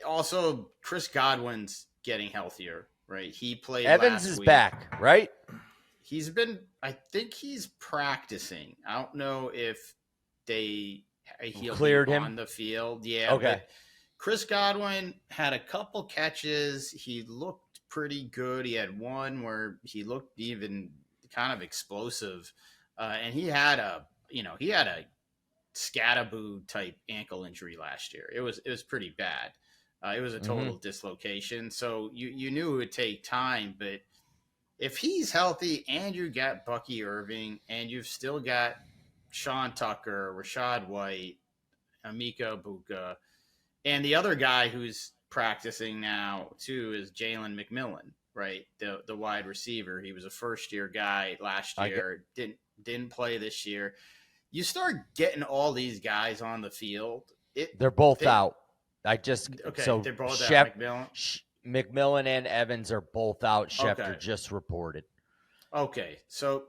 also Chris Godwin's getting healthier, right? He played Evans last is week. back, right? I think he's practicing. I don't know if he'll cleared be him on the field. Yeah. Okay. Chris Godwin had a couple catches. He looked pretty good. He had one where he looked even kind of explosive. And he had a scataboo type ankle injury last year. It was pretty bad. It was a total dislocation. So you knew it would take time, but if he's healthy and you got Bucky Irving and you've still got Sean Tucker, Rashad White, Emeka Egbuka, and the other guy who's practicing now too is Jalen McMillan, right? The wide receiver. He was a first-year guy last year. Didn't play this year. You start getting all these guys on the field. They're both out. They're both out. McMillan and Evans are both out. Schefter just reported. Okay,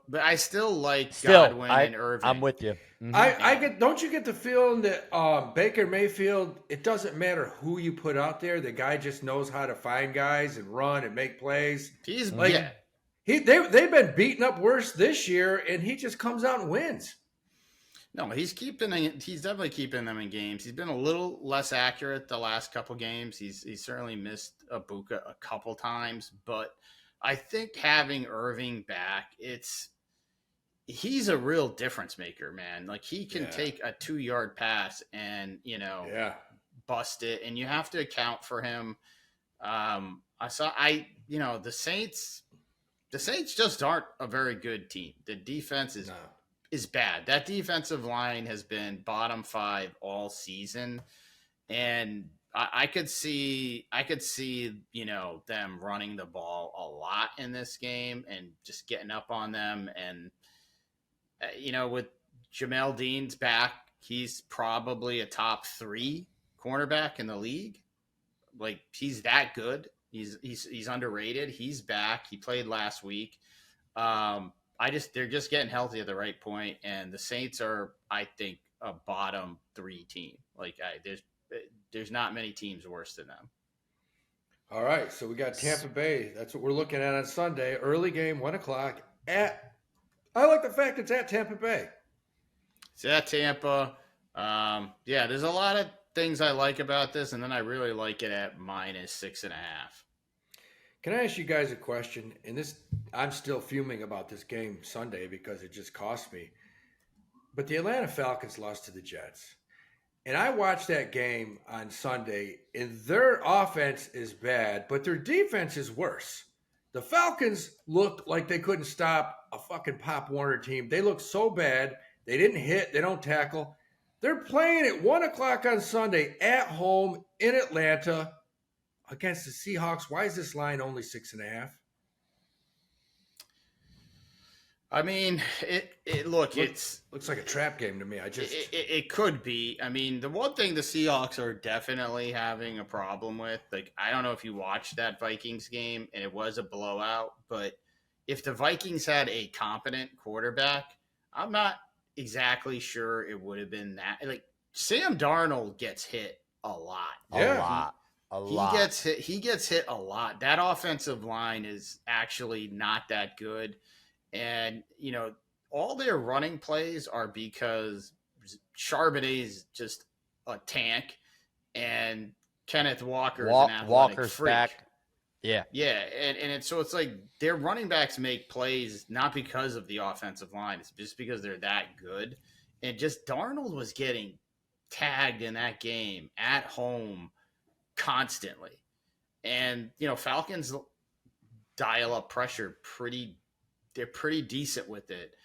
but I still like Godwin and Irving. I'm with you. Mm-hmm. Don't you get the feeling that Baker Mayfield, it doesn't matter who you put out there, the guy just knows how to find guys and run and make plays. They've been beaten up worse this year, and he just comes out and wins. No, he's definitely keeping them in games. He's been a little less accurate the last couple games. He's certainly missed Egbuka a couple times, but I think having Irving back, he's a real difference maker, man. Like he can take a 2-yard pass and bust it, and you have to account for him. The Saints just aren't a very good team. The defense is bad. That defensive line has been bottom 5 all season, and I could see them running the ball a lot in this game and just getting up on them. And with Jamel Dean's back, he's probably a top 3 cornerback in the league. Like he's that good. He's underrated. He's back. He played last week. They're just getting healthy at the right point, and the Saints are, I think, a bottom 3 team. Like there's not many teams worse than them. All right, so we got Tampa Bay. That's what we're looking at on Sunday. Early game, 1:00 I like the fact it's at Tampa Bay. It's at Tampa. There's a lot of things I like about this, and then I really like it at -6.5. Can I ask you guys a question? And I'm still fuming about this game Sunday because it just cost me. But the Atlanta Falcons lost to the Jets. And I watched that game on Sunday, and their offense is bad, but their defense is worse. The Falcons looked like they couldn't stop a fucking Pop Warner team. They looked so bad. They didn't hit. They don't tackle. They're playing at 1:00 on Sunday at home in Atlanta against the Seahawks. Why is this line only 6.5? I mean, it looks like a trap game to me. It could be. I mean, the one thing the Seahawks are definitely having a problem with, like, I don't know if you watched that Vikings game and it was a blowout, but if the Vikings had a competent quarterback, I'm not exactly sure it would have been that. Like, Sam Darnold gets hit a lot. A lot. He gets hit a lot. That offensive line is actually not that good. And, all their running plays are because Charbonnet's just a tank and Kenneth Walker is an athletic freak. Back. Yeah. Yeah. And so it's like their running backs make plays not because of the offensive line. It's just because they're that good. And just Darnold was getting tagged in that game at home constantly. And, Falcons dial up pressure they're pretty decent with it,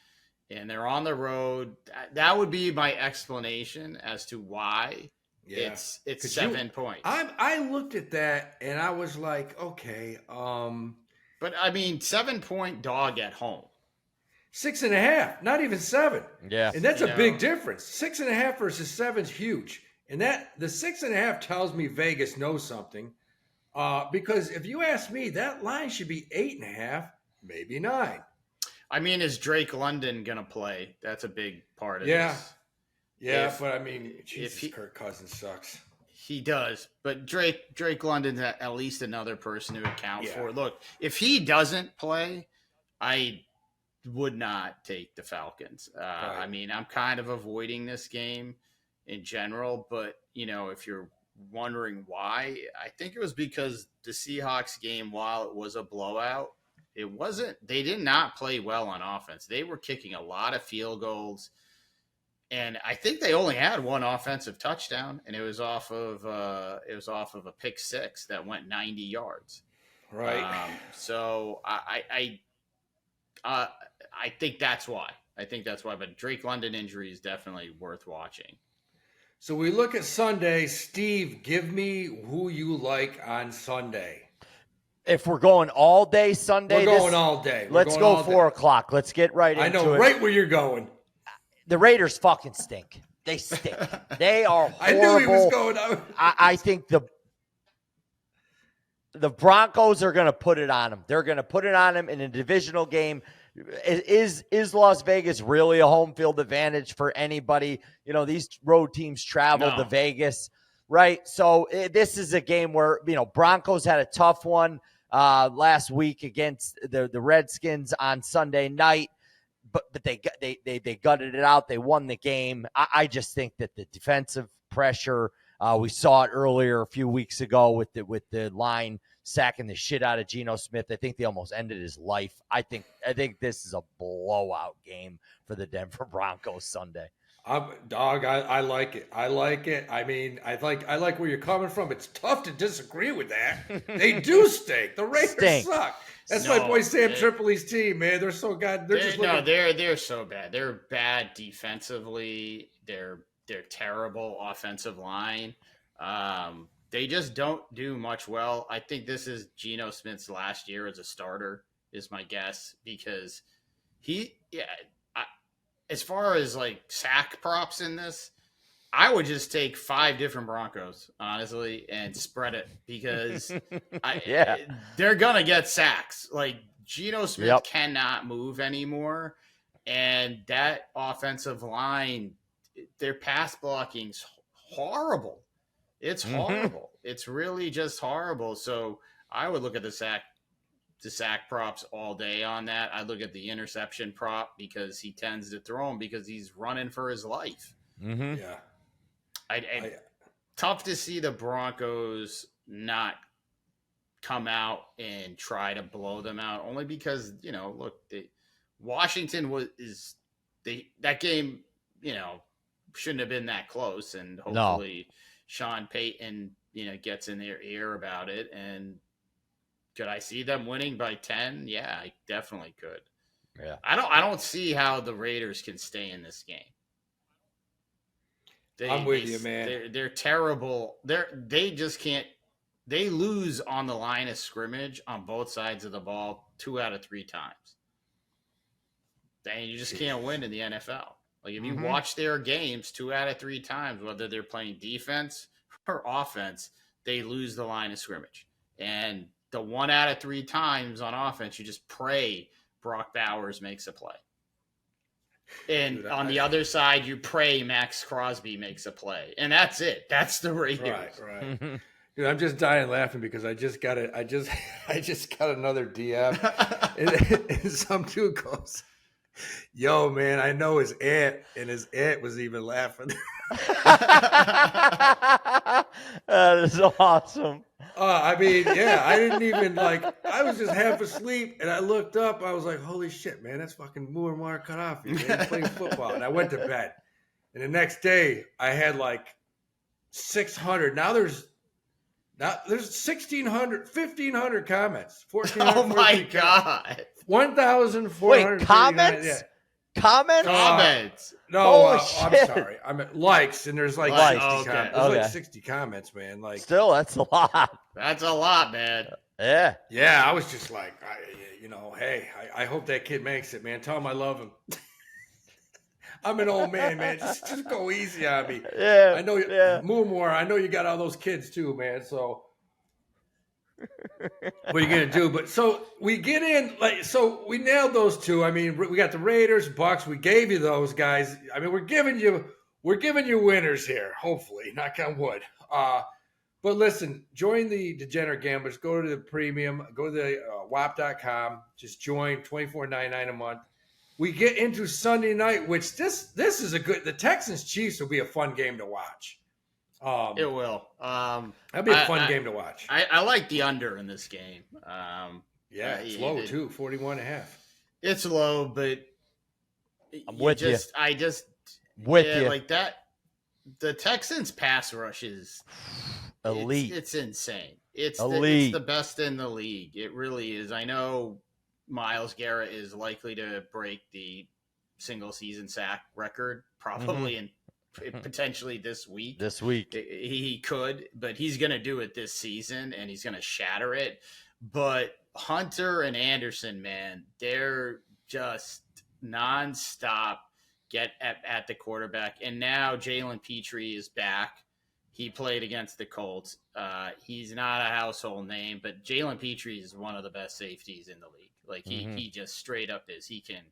and they're on the road. That would be my explanation as to why it's 7 points. I looked at that and I was like, okay, but I mean, 7-point dog at home, 6.5, not even 7. Yeah, and that's a big difference. 6.5 versus 7 is huge. And that the 6.5 tells me Vegas knows something. Because if you ask me, that line should be 8.5, maybe 9. I mean, is Drake London going to play? That's a big part of this. Yeah, but I mean, Jesus, Kirk Cousins sucks. He does, but Drake London's at least another person to account for. Look, if he doesn't play, I would not take the Falcons. Right. I mean, I'm kind of avoiding this game in general, but, if you're wondering why, I think it was because the Seahawks game, while it was a blowout, they did not play well on offense. They were kicking a lot of field goals, and I think they only had one offensive touchdown, and it was off of a pick six that went 90 yards. Right. So I think that's why. But Drake London injury is definitely worth watching. So we look at Sunday. Steve, give me who you like on Sunday. If we're going all day Sunday, we're going all day. Let's go 4 o'clock. Let's get right into it. I know right where you're going. The Raiders fucking stink. They stink. They are horrible. I knew he was going out. I think the Broncos are going to put it on them. They're going to put it on them in a divisional game. Is Las Vegas really a home field advantage for anybody? These road teams travel to Vegas, right? So this is a game where, Broncos had a tough one last week against the Redskins on Sunday night, but they gutted it out. They won the game. I just think that the defensive pressure, we saw it earlier a few weeks ago with the line sacking the shit out of Geno Smith. I think they almost ended his life. I think this is a blowout game for the Denver Broncos Sunday. I like it. I mean, I like where you're coming from. It's tough to disagree with that. They do stink. The Raiders suck. That's my boy Sam Tripoli's team, man. They're so good. They're so bad. They're bad defensively. They're terrible offensive line. They just don't do much well. I think this is Geno Smith's last year as a starter, is my guess, because as far as like sack props in this, I would just take 5 different Broncos, honestly, and spread it, because they're gonna get sacks. Like, Geno Smith cannot move anymore, and that offensive line, their pass blocking's horrible. It's horrible. It's really just horrible. So I would look at the sack props all day on that. I look at the interception prop because he tends to throw them because he's running for his life. Mm-hmm. Yeah. Tough to see the Broncos not come out and try to blow them out, only because, look, Washington that game, shouldn't have been that close, and hopefully Sean Payton, gets in their ear about it. And could I see them winning by 10? Yeah, I definitely could. Yeah. I don't see how the Raiders can stay in this game. I'm with you, man. They're terrible. They just can't. They lose on the line of scrimmage on both sides of the ball 2 out of 3 times. And you just can't win in the NFL. Like, if you watch their games 2 out of 3 times, whether they're playing defense or offense, they lose the line of scrimmage. And the 1 out of 3 times on offense, you just pray Brock Bowers makes a play. And on the other side, you pray Max Crosby makes a play. And that's it. That's the Raiders. Right. Dude, I'm just dying laughing because I just got another DM. and some dude goes, "Yo, man, I know his aunt," and his aunt was even laughing. That is awesome. I mean, yeah, I didn't even I was just half asleep, and I looked up. I was like, "Holy shit, man, that's fucking Muammar Gaddafi, man, he's playing football." And I went to bed. And the next day, I had 600. Now there's 1,600, 1,500 comments. 1,400. Oh my God. 1,400. Wait, comments? Yeah. Comments. No, I'm sorry. I meant likes, and there's 60 comments. There's 60 comments, man. Still, that's a lot. That's a lot, man. Yeah. Yeah, I was just hey, I hope that kid makes it, man. Tell him I love him. I'm an old man. Just go easy on me. Yeah. I know you, Moomore. I know you got all those kids too, man. So what are you gonna do? But so we get in, so we nailed those two. I mean, we got the Raiders, Bucks. We gave you those guys. I mean, we're giving you winners here. Hopefully, knock on wood. But listen, join the Degenerate Gamblers. Go to the premium. Go to the Whop.com. Just join. $24.99 a month. We get into Sunday night, which this is the Texans Chiefs will be a fun game to watch. It will. That'd be a fun game to watch. I like the under in this game. It's low too, 41.5. It's low, but I'm with you. Like that. The Texans pass rush is elite. It's insane. It's elite. It's the best in the league. It really is. I know Myles Garrett is likely to break the single season sack record probably in potentially this week. He could, but he's going to do it this season and he's going to shatter it. But Hunter and Anderson, man, they're just nonstop get at the quarterback. And now Jalen Petrie is back. He played against the Colts. He's not a household name, but Jalen Petrie is one of the best safeties in the league. Like he just straight up is. He can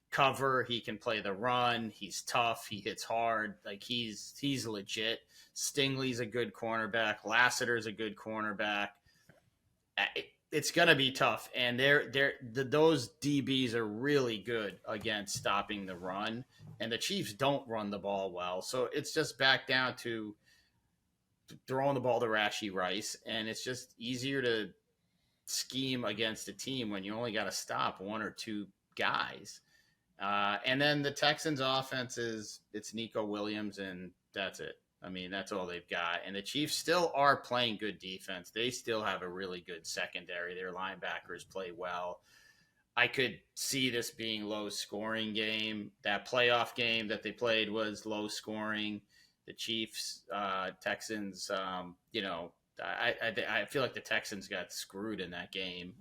cover. He can play the run. He's tough. He hits hard. Like he's legit. Stingley's a good cornerback. Lassiter's a good cornerback. It's gonna be tough, and those DBs are really good against stopping the run, and the Chiefs don't run the ball well. So it's just back down to throwing the ball to Rashee Rice, and it's just easier to scheme against a team when you only got to stop one or two guys. And then the Texans offense it's Nico Williams, and that's it. I mean, that's all they've got. And the Chiefs still are playing good defense. They still have a really good secondary. Their linebackers play well. I could see this being low scoring game. That playoff game that they played was low scoring. The Chiefs, Texans, I feel like the Texans got screwed in that game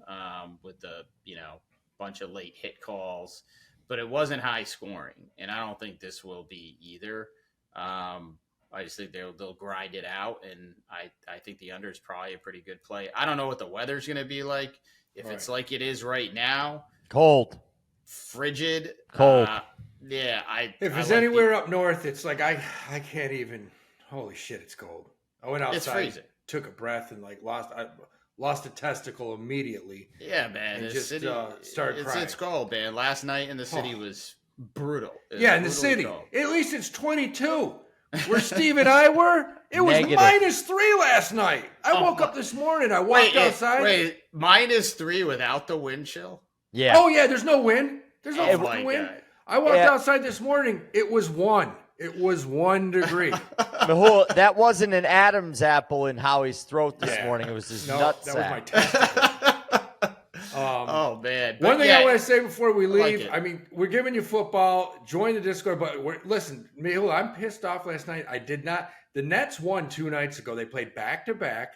with the, bunch of late hit calls, but it wasn't high scoring. And I don't think this will be either. I just think they'll grind it out. And I think the under is probably a pretty good play. I don't know what the weather's going to be like. If it's like it is right now, cold, frigid, cold. If it's anywhere up north, it's like I can't even. Holy shit, it's cold. I went outside, took a breath, and lost a testicle immediately. Yeah, man. And just started crying. It's cold, man. Last night in the city was brutal. In the city. Cold. At least it's 22. Where Steve and I were, it was -3 last night. I woke up this morning. I walked outside. Wait, -3 without the wind chill? Yeah. Oh yeah, there's no wind. There's no fucking wind. God. I walked outside this morning. It was 1. It was 1 degree. That wasn't an Adam's apple in Howie's throat this morning. It was his nutsack. That was my testicle. Oh, man. One thing I want to say before we leave, I mean, we're giving you football. Join the Discord. But listen, Mehul, I'm pissed off last night. I did not. The Nets won 2 nights ago. They played back-to-back.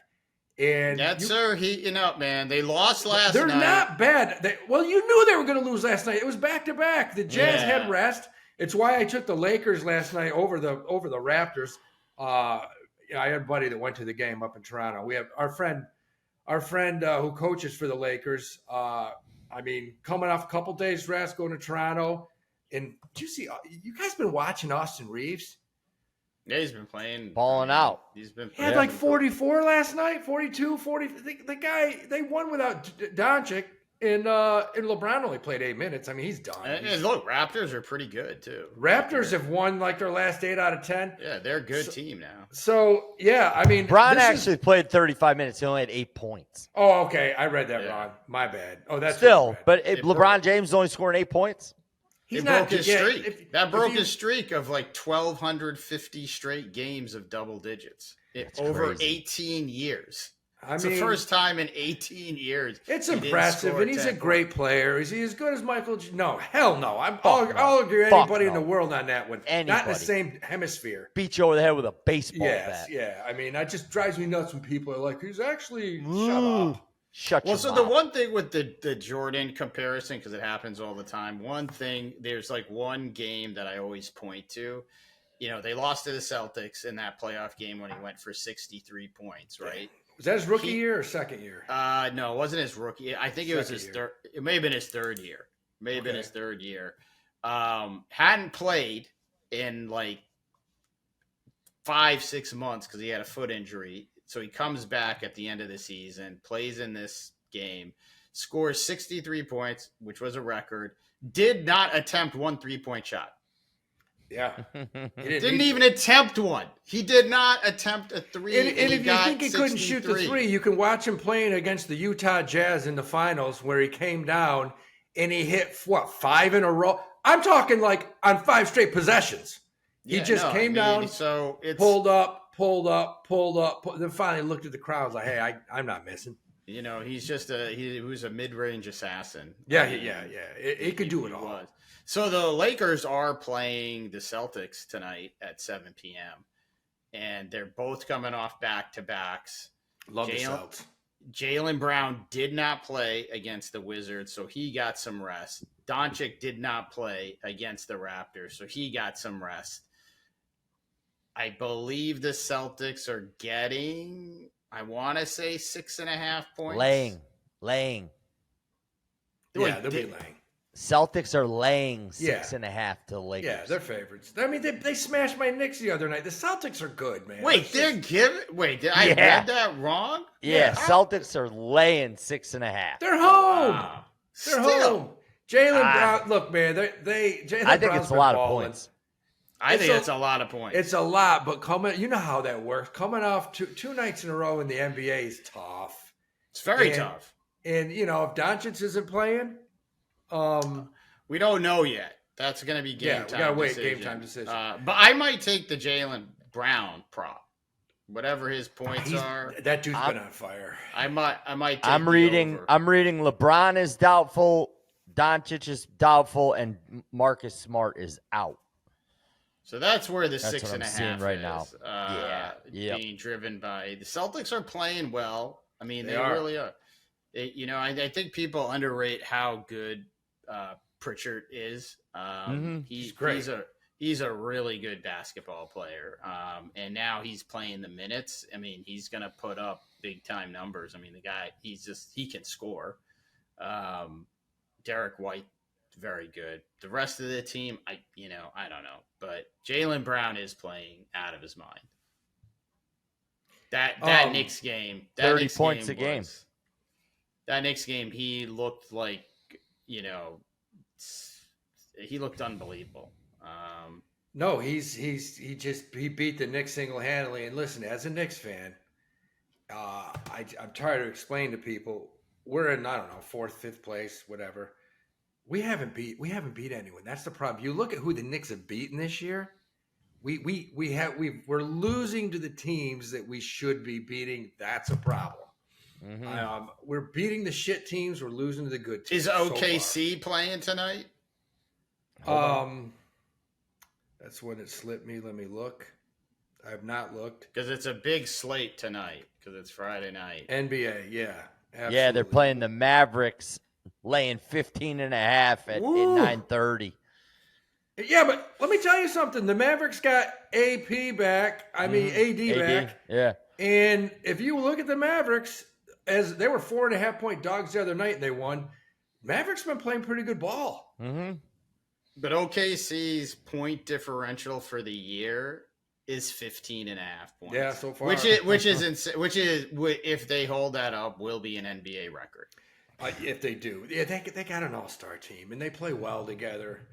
And Nets are heating up, man. They lost last night. They're not bad. You knew they were going to lose last night. It was back-to-back. The Jazz had rest. It's why I took the Lakers last night over the Raptors. I had a buddy that went to the game up in Toronto. We have our friend who coaches for the Lakers. Coming off a couple days rest, going to Toronto. And did you see? You guys been watching Austin Reeves? Yeah, he's been playing, balling out. He's been. He had 44 last night, 42, 40. The guy, they won without Doncic. And LeBron only played 8 minutes. I mean, he's done. And look, Raptors are pretty good, too. Raptors have won their last 8 out of 10. Yeah, they're a good team now. So, I mean. Bron actually played 35 minutes. He only had 8 points. Oh, okay. I read that wrong. My bad. Oh, that's still. But LeBron James only scoring 8 points. He broke his streak. That broke his streak of 1,250 straight games of double digits over 18 years. It's the first time in 18 years. It's impressive, and he's a great player. Is he as good as Michael? No, hell no. I'll agree with anybody in the world on that one. Not in the same hemisphere. Beat you over the head with a baseball bat. Yeah. I mean, that just drives me nuts when people are like, he's actually shut up. Shut your So mouth. the one thing with the Jordan comparison, because it happens all the time, there's like one game that I always point to. They lost to the Celtics in that playoff game when he went for 63 points, right? Was that his rookie year or second year? No, it wasn't his rookie. I think it was his third. It may have been his third year. Been his third year. Hadn't played in like 5-6 months because he had a foot injury. So he comes back at the end of the season, plays in this game, scores 63 points, which was a record. Did not attempt one 3-point shot. Yeah. Didn't even attempt one. He did not attempt a three. And if you think he couldn't shoot the three, you can watch him playing against the Utah Jazz in the finals where he came down and he hit, 5 in a row? I'm talking like on 5 straight possessions. He came down, so it's pulled up. Then finally looked at the crowd, was like, hey, I'm not missing. He's just he was a mid-range assassin. Yeah. He could do it all. Was. So the Lakers are playing the Celtics tonight at 7 p.m. And they're both coming off back-to-backs. Love the Celtics. Jaylen Brown did not play against the Wizards, so he got some rest. Doncic did not play against the Raptors, so he got some rest. I believe the Celtics are getting, I want to say 6.5 points. Laying. Yeah, they'll be laying. Celtics are laying 6.5 to the Lakers. Yeah, they're favorites. I mean, they smashed my Knicks the other night. The Celtics are good, man. Did I read that wrong? Yeah, Celtics are laying 6.5. They're home. They're Still. home. Jaylen Brown, look, man, Jaylen I think Brown's it's a lot of balling. points. I think it's a lot of points. It's a lot, but you know how that works. Coming off two nights in a row in the NBA is tough. It's very tough. And, if Doncic isn't playing, we don't know yet. That's going to be game time. We got to wait, decision. game time decision. But I might take the Jaylen Brown prop. Whatever his points are. That dude's been on fire. I might take I'm reading LeBron is doubtful, Doncic is doubtful, and Marcus Smart is out. So that's where the That's 6.5 right is, now. Being driven by the Celtics are playing well. I mean, they are. really are. I think people underrate how good Pritchard is. He's great. He's a really good basketball player. And now he's playing the minutes. I mean, he's going to put up big time numbers. I mean, the guy, he can score. Derek White, very good. The rest of the team, I don't know, but Jaylen Brown is playing out of his mind. That Knicks game, 30 points a game. That Knicks game, he looked like, he looked unbelievable. No, he beat the Knicks single-handedly. And listen, as a Knicks fan, I'm tired of explaining to people, we're in, I don't know, 4th, 5th place, whatever. We haven't beat anyone. That's the problem. You look at who the Knicks have beaten this year. We're losing to the teams that we should be beating. That's a problem. Mm-hmm. We're beating the shit teams. We're losing to the good teams. Is OKC playing tonight? That's when it slipped me. Let me look. I have not looked. Because it's a big slate tonight. Because it's Friday night. NBA, yeah. Absolutely. Yeah, they're playing the Mavericks, laying 15.5 at 9:30. Yeah, but let me tell you something. The Mavericks got AP back. I mean, AD back. Yeah. And if you look at the Mavericks, as they were 4.5-point dogs the other night and they won, Mavericks been playing pretty good ball. Mm-hmm. But OKC's point differential for the year is 15.5 points. Yeah, so far. Which is if they hold that up, will be an NBA record. If they do. Yeah, they got an all-star team, and they play well together.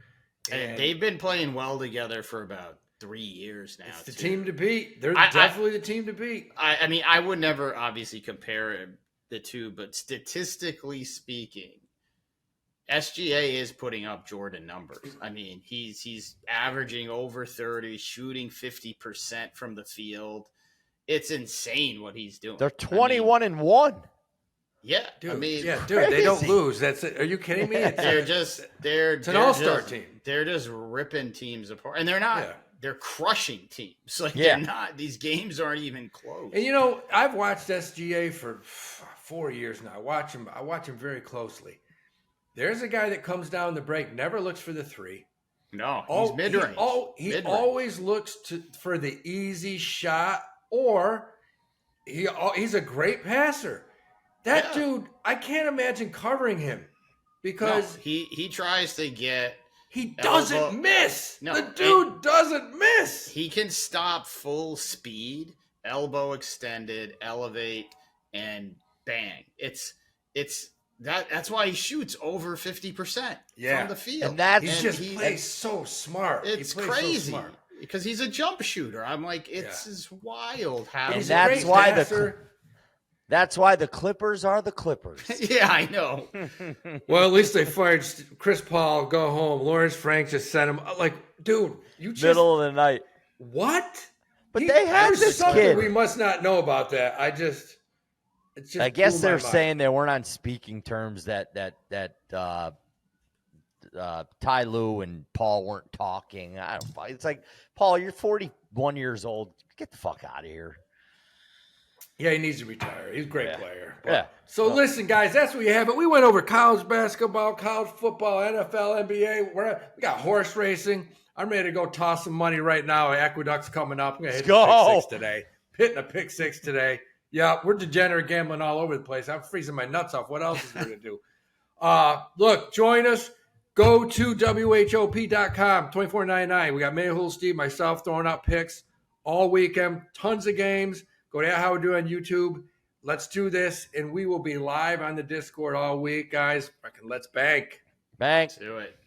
And they've been playing well together for about 3 years now. It's the team to beat. They're definitely the team to beat. I mean, I would never obviously compare the two, but statistically speaking, SGA is putting up Jordan numbers. I mean, he's averaging over 30, shooting 50% from the field. It's insane what he's doing. They're 21-1. Yeah, dude. They don't lose. That's it. Are you kidding me? It's an all-star team. They're just ripping teams apart, and they're not. Yeah. They're crushing teams. They're not. These games aren't even close. And I've watched SGA for 4 years now. I watch him very closely. There's a guy that comes down the break, never looks for the three. No, he's mid-range. He always looks for the easy shot, or he's a great passer. That dude, I can't imagine covering him because he tries to get. He doesn't miss. No, the dude doesn't miss. He can stop full speed, elbow extended, elevate, and bang. That's why he shoots over 50% from the field. And he plays so smart. It's crazy because he's a jump shooter. I'm like, it's just wild how. And that's why the Clippers are the Clippers. Yeah, I know. Well, at least they fired Chris Paul. Go home. Lawrence Frank just sent him. Like, dude, you just middle of the night. What? But they had this kid. We must not know about that. I guess they're saying they weren't on speaking terms. That Ty Lue and Paul weren't talking. I don't. It's like, Paul, you're 41 years old. Get the fuck out of here. Yeah, he needs to retire. He's a great player. So listen, guys, that's what you have. But we went over college basketball, college football, NFL, NBA. We got horse racing. I'm ready to go toss some money right now. Aqueduct's coming up. I'm going to hit a pick six today. Hitting a pick six today. Yeah, we're degenerate gambling all over the place. I'm freezing my nuts off. What else is we going to do? Look, join us. Go to WHOP.com, $24.99. We got Mayhul, Steve, myself throwing out picks all weekend. Tons of games. Go to How We Do on YouTube. Let's do this, and we will be live on the Discord all week, guys. Let's bank. Bank. Let's do it.